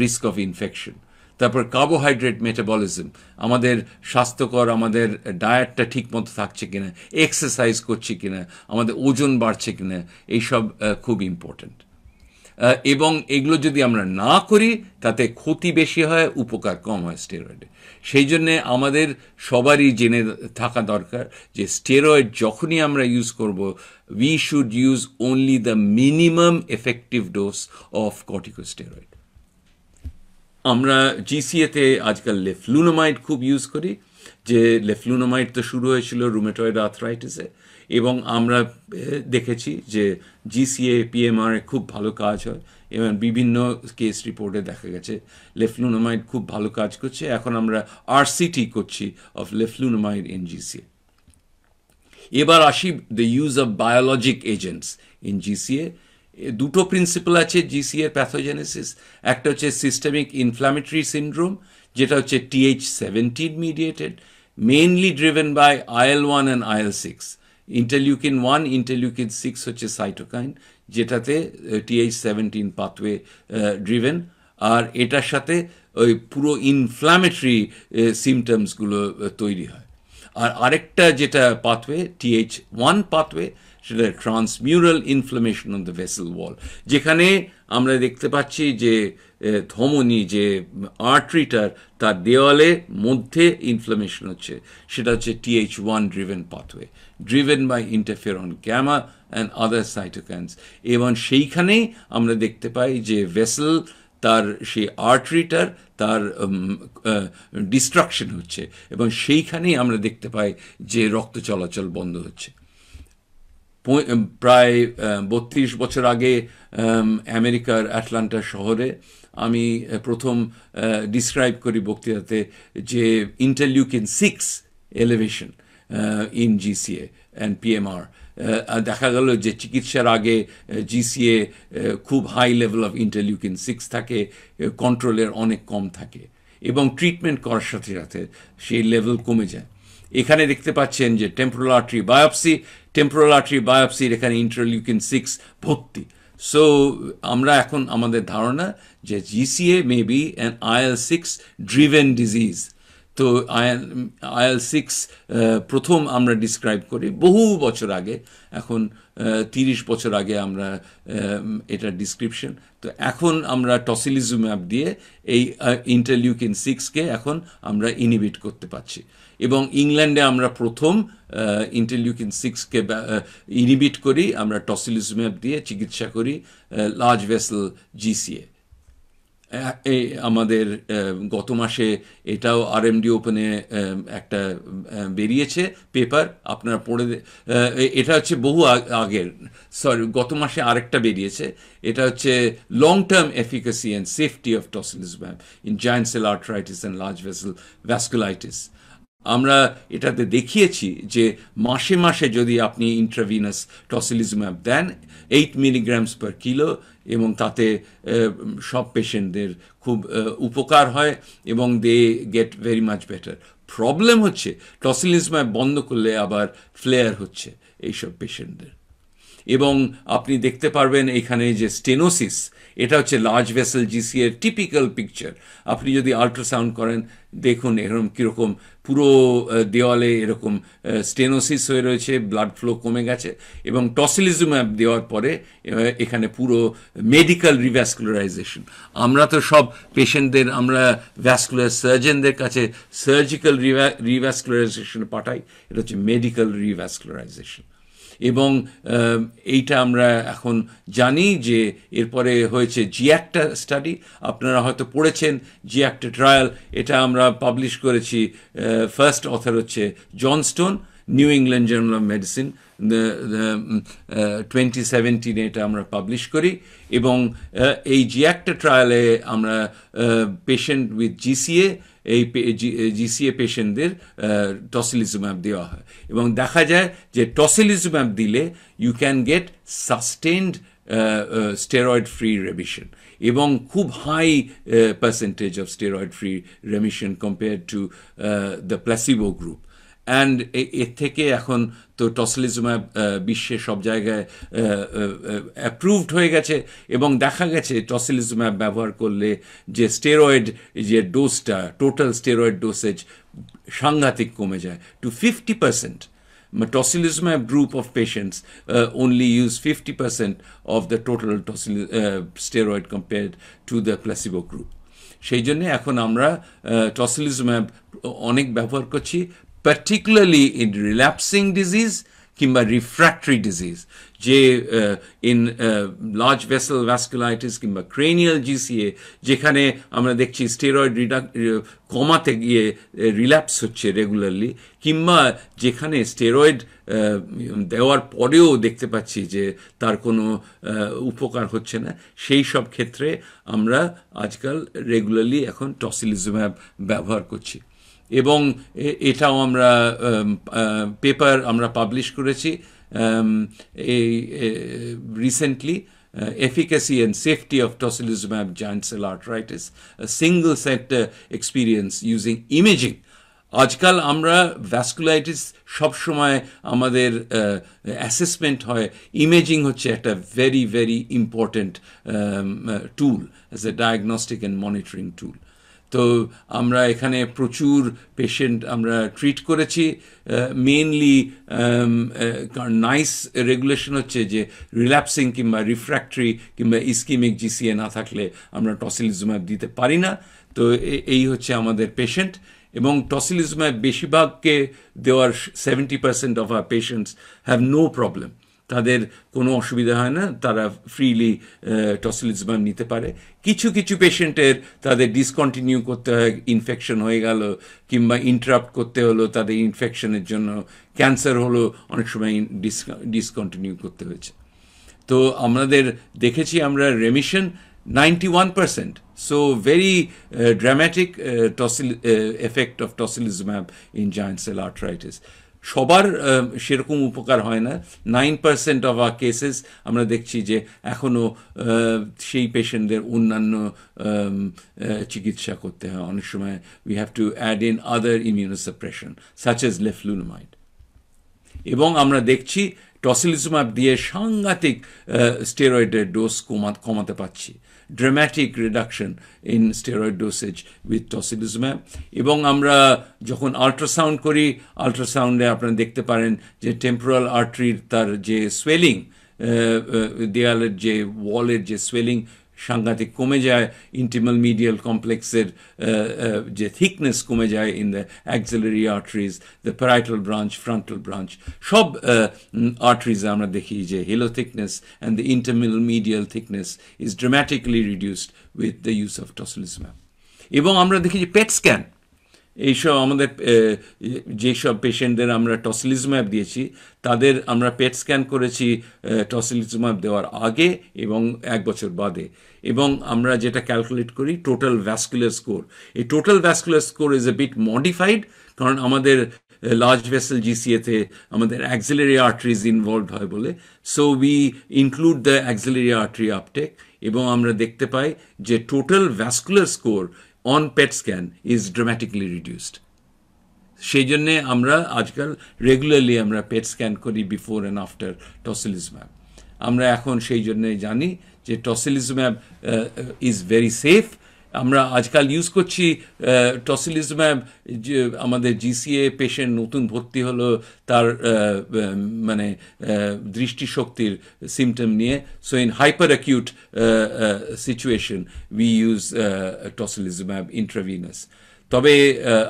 রিস্ক অফ ইনফেকশন। তারপর কার্বোহাইড্রেট মেটাবলিজম, আমাদের স্বাস্থ্যকর আমাদের ডায়েটটা ঠিক মতো থাকছে কিনা, এক্সারসাইজ করছি কিনা, আমাদের ওজন বাড়ছে কিনা, এইসব খুব ইম্পর্টেন্ট। এবং এগুলো যদি আমরা না করি তাতে ক্ষতি বেশি হয়, উপকার কম হয় স্টেরয়েডে। সেই জন্যে আমাদের সবারই জেনে থাকা দরকার যে স্টেরয়েড যখনই আমরা ইউজ করব, we should use only the minimum effective dose of corticosteroid. আমরা জিসিএতে আজকাল লেফলুনোমাইড খুব ইউজ করি, যে লেফলুনোমাইড তো শুরু হয়েছিল রুমেটয়েড আর্থ্রাইটিসে, এবং আমরা দেখেছি যে জিসিএ পিএমআরে খুব ভালো কাজ হয়, এবং বিভিন্ন কেস রিপোর্টে দেখা গেছে লেফলুনোমাইড খুব ভালো কাজ করছে। এখন আমরা আরসিটি করছি অফ লেফলুনোমাইড ইন জিসিএ। এবার আসি the use of biologic agents in GCA. দুটো প্রিন্সিপাল আছে জিসিএর প্যাথোজেনেসিস। একটা হচ্ছে সিস্টেমিক ইনফ্ল্যামেটরি সিন্ড্রোম, যেটা হচ্ছে TH17 mediated, mainly driven by IL-1 and IL-6। Interleukin 1, interleukin 6 হচ্ছে সাইটোকাইন, যেটাতে TH17 পাথওয়ে ড্রিভেন, আর এটার সাথে ওই পুরো ইনফ্ল্যামেটরি সিমটমসগুলো তৈরি হয়। আর আরেকটা যেটা পাথওয়ে TH1 পাথওয়ে, সেটা ট্রান্সমিউরাল ইনফ্লামেশন অন দ্য ভেসেল ওয়াল, যেখানে আমরা দেখতে পাচ্ছি যে ধমনী যে আর্টারিটার তার দেওয়ালের মধ্যে ইনফ্লামেশন হচ্ছে, সেটা হচ্ছে TH1 driven pathway, driven by interferon gamma and other cytokines. এবং সেইখানেই আমরা দেখতে পাই যে ভেসেল তার সেই আর্টারিটার তার ডিস্ট্রাকশন হচ্ছে, এবং সেইখানেই আমরা দেখতে পাই যে রক্ত চলাচল বন্ধ হচ্ছে। প্রায় 32 বছর আগে আমেরিকার অ্যাটলান্টা শহরে আমি প্রথম ডিসক্রাইব করি বক্তৃতাতে যে interleukin 6 elevation in GCA and PMR. দেখা গেল যে চিকিৎসার আগে জিসিএ খুব হাই লেভেল অফ ইন্টারলিউকিন 6 থাকে, কন্ট্রোলের অনেক কম থাকে, এবং ট্রিটমেন্ট করার সাথে সাথে সেই লেভেল কমে যায়। এখানে দেখতে পাচ্ছেন যে টেম্পোরাল আর্টারি বায়োপসির এখানে ইন্টারলিউকিন 6 ভর্তি। সো আমরা এখন আমাদের ধারণা যে GCA may be an IL-6 driven disease. তো IL-6 প্রথম আমরা ডিসক্রাইব করি বহু বছর আগে, এখন 30 বছর আগে আমরা এটা ডিসক্রিপশন। তো এখন আমরা টসিলিজুম্যাব দিয়ে এই ইন্টারলিউকিন 6কে এখন আমরা ইনহিবিট করতে পারছি, এবং ইংল্যান্ডে আমরা প্রথম ইন্টারলিউকিন 6কে ইনহিবিট করি আমরা টসিলিজুম্যাব দিয়ে চিকিৎসা করি লার্জ ভেসেল GCA। এই আমাদের গত মাসে এটাও RMD ওপেনে একটা বেরিয়েছে পেপার, আপনারা পড়ে, এটা হচ্ছে বহু আগের, সরি গত মাসে আরেকটা বেরিয়েছে, এটা হচ্ছে long term efficacy and safety of tocilizumab in giant cell arthritis and large vessel vasculitis. আমরা এটাতে দেখিয়েছি যে মাসে মাসে যদি আপনি ইন্ট্রাভিনাস টসিলিজুম্যাব দেন 8 মিলিগ্রামস পার কিলো, এবং তাতে সব পেশেন্টদের খুব উপকার হয় এবং they get very much better. Problem হচ্ছে টসিলিজুম্যাব বন্ধ করলে আবার ফ্লেয়ার হচ্ছে এইসব পেশেন্টদের, এবং আপনি দেখতে পারবেন এখানে যে স্টেনোসিস, এটা হচ্ছে লার্জ ভেসেল GCA এর টিপিক্যাল পিকচার। আপনি যদি আল্ট্রাসাউন্ড করেন দেখুন এরকম কীরকম পুরো দেওয়ালে এরকম স্টেনোসিস হয়ে রয়েছে, ব্লাড ফ্লো কমে গেছে, এবং টসিলিজুম্যাব দেওয়ার পরে এখানে পুরো মেডিকেল রিভ্যাসকুলারাইজেশন। আমরা তো সব পেশেন্টদের আমরা ভ্যাসকুলার সার্জনদের কাছে সার্জিক্যাল রিভ্যাসকুলারাইজেশন পাঠাই, এটা হচ্ছে মেডিকেল রিভ্যাসকুলারাইজেশন। এবং এইটা আমরা এখন জানি যে এরপরে হয়েছে জিয়াক্টা স্টাডি, আপনারা হয়তো পড়েছেন জিয়াক্টা ট্রায়াল, এটা আমরা পাবলিশ করেছি, ফার্স্ট অথর হচ্ছে Johnstone, New England Journal of Medicine 2017 এটা আমরা পাবলিশ করি। এবং এই জিয়াক্টা ট্রায়ালে আমরা পেশেন্ট উইথ GCA, এই GCA পেশেন্টদের টসিলিজুম্যাব দেওয়া হয়, এবং দেখা যায় যে টসিলিজুম্যাব দিলে you can get sustained steroid free remission, এবং খুব high percentage of steroid free remission compare to the placebo group. And এর থেকে এখন তো টসিলিজুম্যাব বিশ্বে সব জায়গায় অ্যাপ্রুভড হয়ে গেছে, এবং দেখা গেছে টসিলিজুম্যাব ব্যবহার করলে যে স্টেরয়েড যে ডোজটা, টোটাল স্টেরয়েড ডোসেজ সাংঘাতিক কমে যায় two 50%. Tocilizumab group of patients only use 50% of the total steroid compared to the placebo group. সেই জন্য এখন আমরা টসিলিজুম্যাব অনেক ব্যবহার করছি, particularly in relapsing disease কিংবা রিফ্র্যাক্টরি ডিজিজ, যে ইন লার্জ ভেসেল ভ্যাসকুলাইটিস কিংবা ক্রেনিয়াল GCA, যেখানে আমরা দেখছি স্টেরয়েড কমাতে গিয়ে রিল্যাপস হচ্ছে রেগুলারলি, কিংবা যেখানে স্টেরয়েড দেওয়ার পরেও দেখতে পাচ্ছি যে তার কোনো উপকার হচ্ছে না, সেই সব ক্ষেত্রে আমরা আজকাল রেগুলারলি এখন টসিলিজুম্যাব ব্যবহার করছি। এবং এটাও আমরা পেপার আমরা পাবলিশ করেছি এই recently, efficacy and safety of tocilizumab giant cell arthritis, a single center experience using imaging. আজকাল আমরা ভ্যাসকুলাইটিস সবসময় আমাদের অ্যাসেসমেন্ট হয়, ইমেজিং হচ্ছে একটা very very important tool as a diagnostic and monitoring tool. তো আমরা এখানে প্রচুর পেশেন্ট আমরা ট্রিট করেছি, মেনলি নাইস রেগুলেশন হচ্ছে যে রিল্যাপসিং কিংবা রিফ্র্যাক্টরি কিংবা ইস্কিমিক GCA না থাকলে আমরা টসিলিজুম্যাব দিতে পারি না। তো এই হচ্ছে আমাদের পেশেন্ট, এবং টসিলিজুম্যাব বেশিরভাগকে দেওয়ার 70% of our patients have no problem, তাদের কোনো অসুবিধা হয় না, তারা ফ্রিলি টসিলিজুম্যাব নিতে পারে। কিছু কিছু পেশেন্টের তাদের ডিসকন্টিনিউ করতে হয়, ইনফেকশন হয়ে গেল কিংবা ইন্টারাপ্ট করতে হলো, তাদের ইনফেকশনের জন্য ক্যান্সার হলো, অনেক সময় ডিসকন্টিনিউ করতে হয়েছে। তো আমাদের দেখেছি আমরা remission 91%, so very dramatic effect of tocilizumab in giant cell arthritis. সবার সেরকম উপকার হয় না, 9% অফ আর কেসেস আমরা দেখছি যে এখনও সেই পেশেন্টদের অন্যান্য চিকিৎসা করতে হয়, অনেক সময় we have to add in other immunosuppression such as leflunomide. এবং আমরা দেখছি টসিলিজুম্যাব দিয়ে সাংঘাতিক স্টেরয়েডের ডোজ কমাতে পারছি, dramatic reduction in steroid dosage with tocilizumab. এবং আমরা যখন আল্ট্রাসাউন্ড করি, আল্ট্রাসাউন্ডে আপনারা দেখতে পারেন যে টেম্পোরাল আর্টারির তার যে সোয়েলিং, দেয়ালের যে ওয়ালের যে সোয়েলিং সাংঘাতিক কমে যায়, ইন্টিমাল মিডিয়াল কমপ্লেক্সের যে থিকনেস কমে যায় in the axillary arteries, the parietal branch, frontal branch, সব আর্টারিজে আমরা দেখি যে halo thickness and the intimal medial thickness is dramatically reduced with the use of tocilizumab. এবং আমরা দেখি যে পেট স্ক্যান, এইসব আমাদের যেসব পেশেন্টদের আমরা টসিলিজুম্যাব দিয়েছি তাদের আমরা পেট স্ক্যান করেছি টসিলিজুম্যাব দেওয়ার আগে এবং 1 বছর বাদে, এবং আমরা যেটা ক্যালকুলেট করি টোটাল ভ্যাসকুলার স্কোর। এই total vascular score is a bit modified, কারণ আমাদের লার্জ ভেসেল জিসিএতে আমাদের অ্যাক্সিলারি আর্টারিজ ইনভলভড হয় বলে, so we include the axillary artery uptake, এবং আমরা দেখতে পাই যে total vascular score on PET scan is dramatically reduced. সেই জন্যে আমরা আজকাল রেগুলারলি আমরা পেট স্ক্যান করি বিফোর অ্যান্ড আফটার টসিলিজুম্যাব। আমরা এখন সেই জন্যে জানি যে টসিলিজুম্যাব ইজ ভেরি সেফ। আমরা আজকাল ইউজ করছি টসিলিজুম্যাব, যে আমাদের জিসিএ পেশেন্ট নতুন ভর্তি হলো, তার মানে দৃষ্টিশক্তির সিমটম নিয়ে, so in hyper acute situation we use tocilizumab intravenous. তবে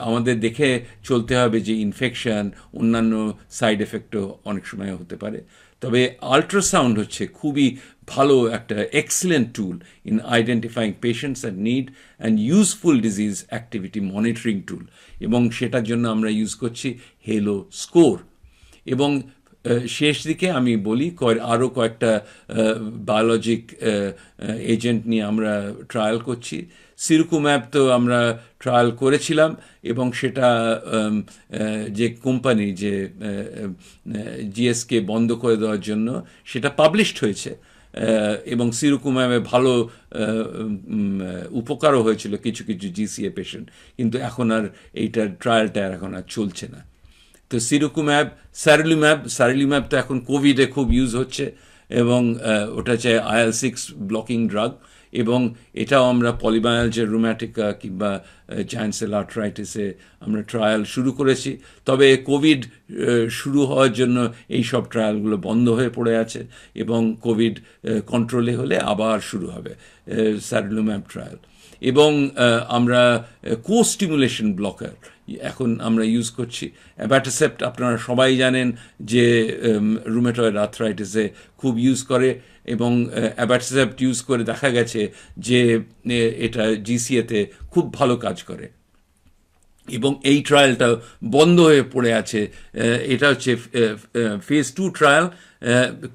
আমাদের দেখে চলতে হবে যে ইনফেকশন, অন্যান্য সাইড এফেক্টও অনেক সময় হতে পারে। তবে আল্ট্রাসাউন্ড হচ্ছে খুবই ভালো একটা excellent tool in identifying patients at need and useful disease activity monitoring tool, এবং সেটার জন্য আমরা ইউজ করছি হেলো স্কোর। এবং শেষ দিকে আমি বলি আরও কয়েকটা বায়োলজিক এজেন্ট নিয়ে আমরা ট্রায়াল করছি। সিরুকুম্যাব তো আমরা ট্রায়াল করেছিলাম, এবং সেটা যে কোম্পানি যে জিএসকে বন্ধ করে দেওয়ার জন্য সেটা পাবলিশড হয়েছে, এবং সিরুকুম্যাবে ভালো উপকারও হয়েছিল কিছু কিছু জিসিএ পেশেন্ট, কিন্তু এখন আর এইটার ট্রায়ালটা এখন আর চলছে না। তো সিরুকুম্যাব, সারিলিম্যাব তো এখন কোভিডে খুব ইউজ হচ্ছে, এবং ওটা হচ্ছে IL-6 ব্লকিং ড্রাগ, এবং এটাও আমরা পলিমায়ালজিয়া রুম্যাটিকা কিংবা জায়ান্ট সেল আর্থ্রাইটিসে আমরা ট্রায়াল শুরু করেছি। তবে কোভিড শুরু হওয়ার জন্য এই সব ট্রায়ালগুলো বন্ধ হয়ে পড়ে আছে, এবং কোভিড কন্ট্রোলে হলে আবার শুরু হবে সারিলিম্যাব ট্রায়াল। এবং আমরা কোস্টিমুলেশন ব্লকার এখন আমরা ইউজ করছি। অ্যাবাটাসেপ্ট আপনারা সবাই জানেন যে রুমেটয়েড আর্থ্রাইটিসে খুব ইউজ করে, এবং অ্যাবাটাসেপ্ট ইউজ করে দেখা গেছে যে এটা জিসিএতে খুব ভালো কাজ করে, এবং এই ট্রায়ালটা বন্ধ হয়ে পড়ে আছে। এটা হচ্ছে ফেজ 2 ট্রায়াল,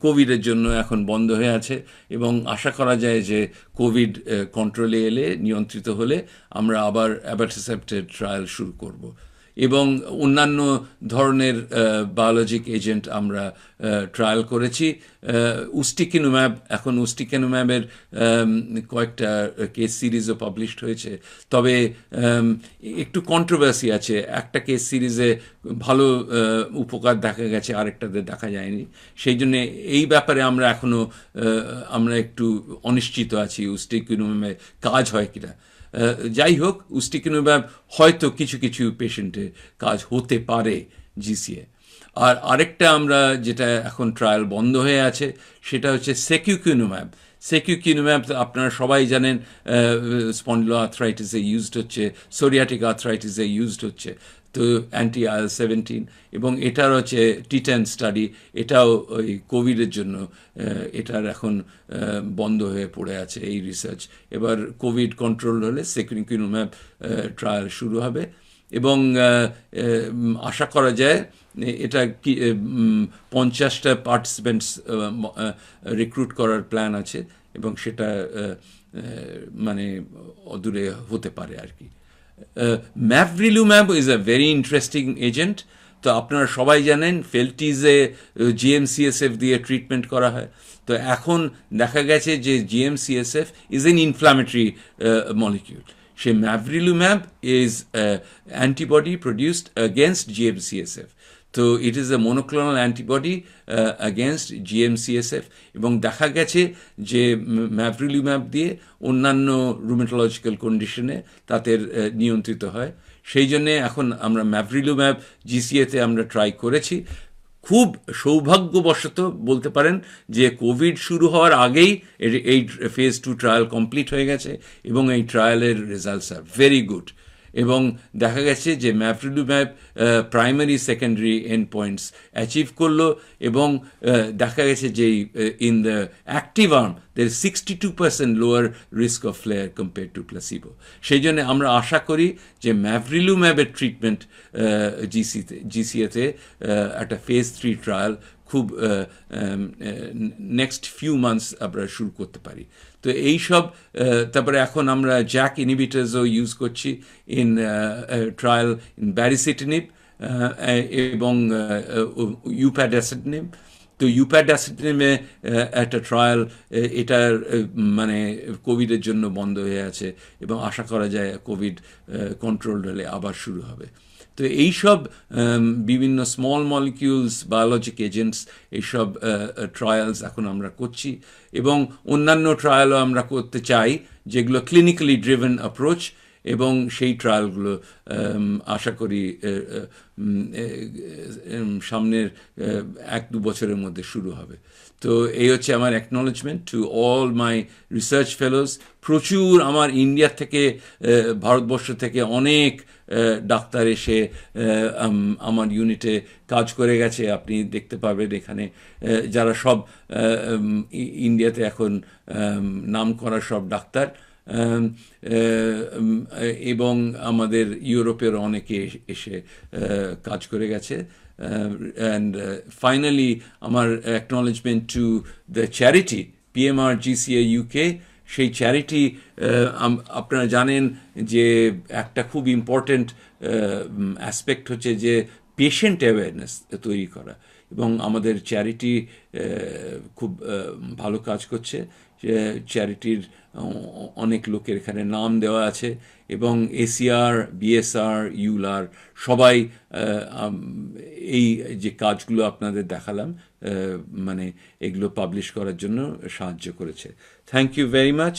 কোভিডের জন্য এখন বন্ধ হয়ে আছে, এবং আশা করা যায় যে কোভিড কন্ট্রোলে এলে, নিয়ন্ত্রিত হলে আমরা আবার অ্যাবাটাসেপ্টের ট্রায়াল শুরু করব। এবং অন্যান্য ধরনের বায়োলজিক এজেন্ট আমরা ট্রায়াল করেছি। উস্টিকিনুম্যাব, এখন উস্টিকিনুম্যাবের কয়েকটা কেস সিরিজও পাবলিশড হয়েছে, তবে একটু কন্ট্রোভার্সি আছে। একটা কেস সিরিজে ভালো উপকার দেখা গেছে, আরেকটাতে দেখা যায়নি। সেই জন্য এই ব্যাপারে আমরা এখনও আমরা একটু অনিশ্চিত আছি উস্টিকিনুম্যাবে কাজ হয় কিনা। যাই হোক, উস্টিকিনুম্যাব হয়তো কিছু কিছু পেশেন্টে কাজ হতে পারে জিসিএ। আর আরেকটা আমরা যেটা এখন ট্রায়াল বন্ধ হয়ে আছে সেটা হচ্ছে সেকিউকিনুম্যাব। সেকিউকিনুম্যাব আপনারা সবাই জানেন স্পন্ডিলো আর্থ্রাইটিসে ইউজড হচ্ছে, সোরিয়াটিক আর্থ্রাইটিসে ইউজড হচ্ছে, তো অ্যান্টি IL-17, এবং এটার হচ্ছে T10 স্টাডি, এটাও ওই কোভিডের জন্য এটার এখন বন্ধ হয়ে পড়ে আছে এই রিসার্চ। এবার কোভিড কন্ট্রোল হলে সেকিউকিনুম্যাব ট্রায়াল শুরু হবে, এবং আশা করা যায় এটা কি 50টা পার্টিসিপেন্টস রিক্রুট করার প্ল্যান আছে, এবং সেটা মানে অদূরে হতে পারে আর কি। Mavrilimumab is a very interesting agent. তো আপনারা সবাই জানেন ফেলটিজে GM-CSF দিয়ে ট্রিটমেন্ট করা হয়। তো এখন দেখা গেছে যে GM-CSF is an inflammatory molecule. সে mavrilimumab is antibody produced against GM-CSF। তো it is a monoclonal antibody against GMCSF, এবং দেখা গেছে যে ম্যাভরিলিম্যাব দিয়ে অন্যান্য রুমেটোলজিক্যাল কন্ডিশনে তাদের নিয়ন্ত্রিত হয়। সেই জন্যে এখন আমরা ম্যাভরিলিম্যাব জিসিএতে আমরা ট্রাই করেছি। খুব সৌভাগ্যবশত বলতে পারেন যে কোভিড শুরু হওয়ার আগেই এই ফেজ 2 ট্রায়াল কমপ্লিট হয়ে গেছে, এবং এই ট্রায়ালের রেজাল্টস আর ভেরি গুড। এবং দেখা গেছে যে mavrilimumab primary secondary end points achieve করলো, এবং দেখা গেছে যে ইন দ্য অ্যাক্টিভ আর্ম দের 62% lower risk of flare compare to placebo. সেই জন্য আমরা আশা করি যে ম্যাভরিলিম্যাবের ট্রিটমেন্ট জিসিএতে একটা ফেজ 3 ট্রায়াল খুব নেক্সট ফিউ মান্থস আমরা শুরু করতে পারি। তো এইসব, তারপরে এখন আমরা জ্যাক ইনহিবিটার্সও ইউজ করছি ইন ট্রায়াল ইন ব্যারিসিটিনিব এবং ইউপ্যাডাসিটিনিব। তো ইউপ্যাডাসিটিনিবে একটা ট্রায়াল এটার মানে কোভিডের জন্য বন্ধ হয়ে আছে, এবং আশা করা যায় কোভিড কন্ট্রোল হলে আবার শুরু হবে। তো এইসব বিভিন্ন স্মল মলিকিউলস বায়োলজিক এজেন্টস এইসব ট্রায়ালস এখন আমরা করছি, এবং অন্যান্য ট্রায়ালও আমরা করতে চাই যেগুলো ক্লিনিক্যালি ড্রিভেন অ্যাপ্রোচ, এবং সেই ট্রায়ালগুলো আশা করি সামনের 1-2 বছরের মধ্যে শুরু হবে। তো এই হচ্ছে আমার acknowledgement to all my research fellows. প্রচুর আমার ইন্ডিয়া থেকে, ভারতবর্ষ থেকে অনেক ডাক্তার এসে আমার ইউনিটে কাজ করে গেছে। আপনি দেখতে পাবেন এখানে যারা সব ইন্ডিয়াতে এখন নাম করা সব ডাক্তার, এবং আমাদের ইউরোপের অনেকে এসে কাজ করে গেছে। অ্যান্ড ফাইনালি আমার acknowledgement to the charity PMR GCA UK. সেই চ্যারিটি, আপনারা জানেন যে একটা খুব ইম্পর্টেন্ট অ্যাসপেক্ট হচ্ছে যে পেশেন্ট অ্যাওয়ারনেস তৈরি করা, এবং আমাদের চ্যারিটি খুব ভালো কাজ করছে। চ্যারিটির অনেক লোকের এখানে নাম দেওয়া আছে, এবং এসিআর, বিএসআর, ইউলার সবাই এই যে কাজগুলো আপনাদের দেখালাম মানে এগুলো পাবলিশ করার জন্য সাহায্য করেছে। Thank you very much.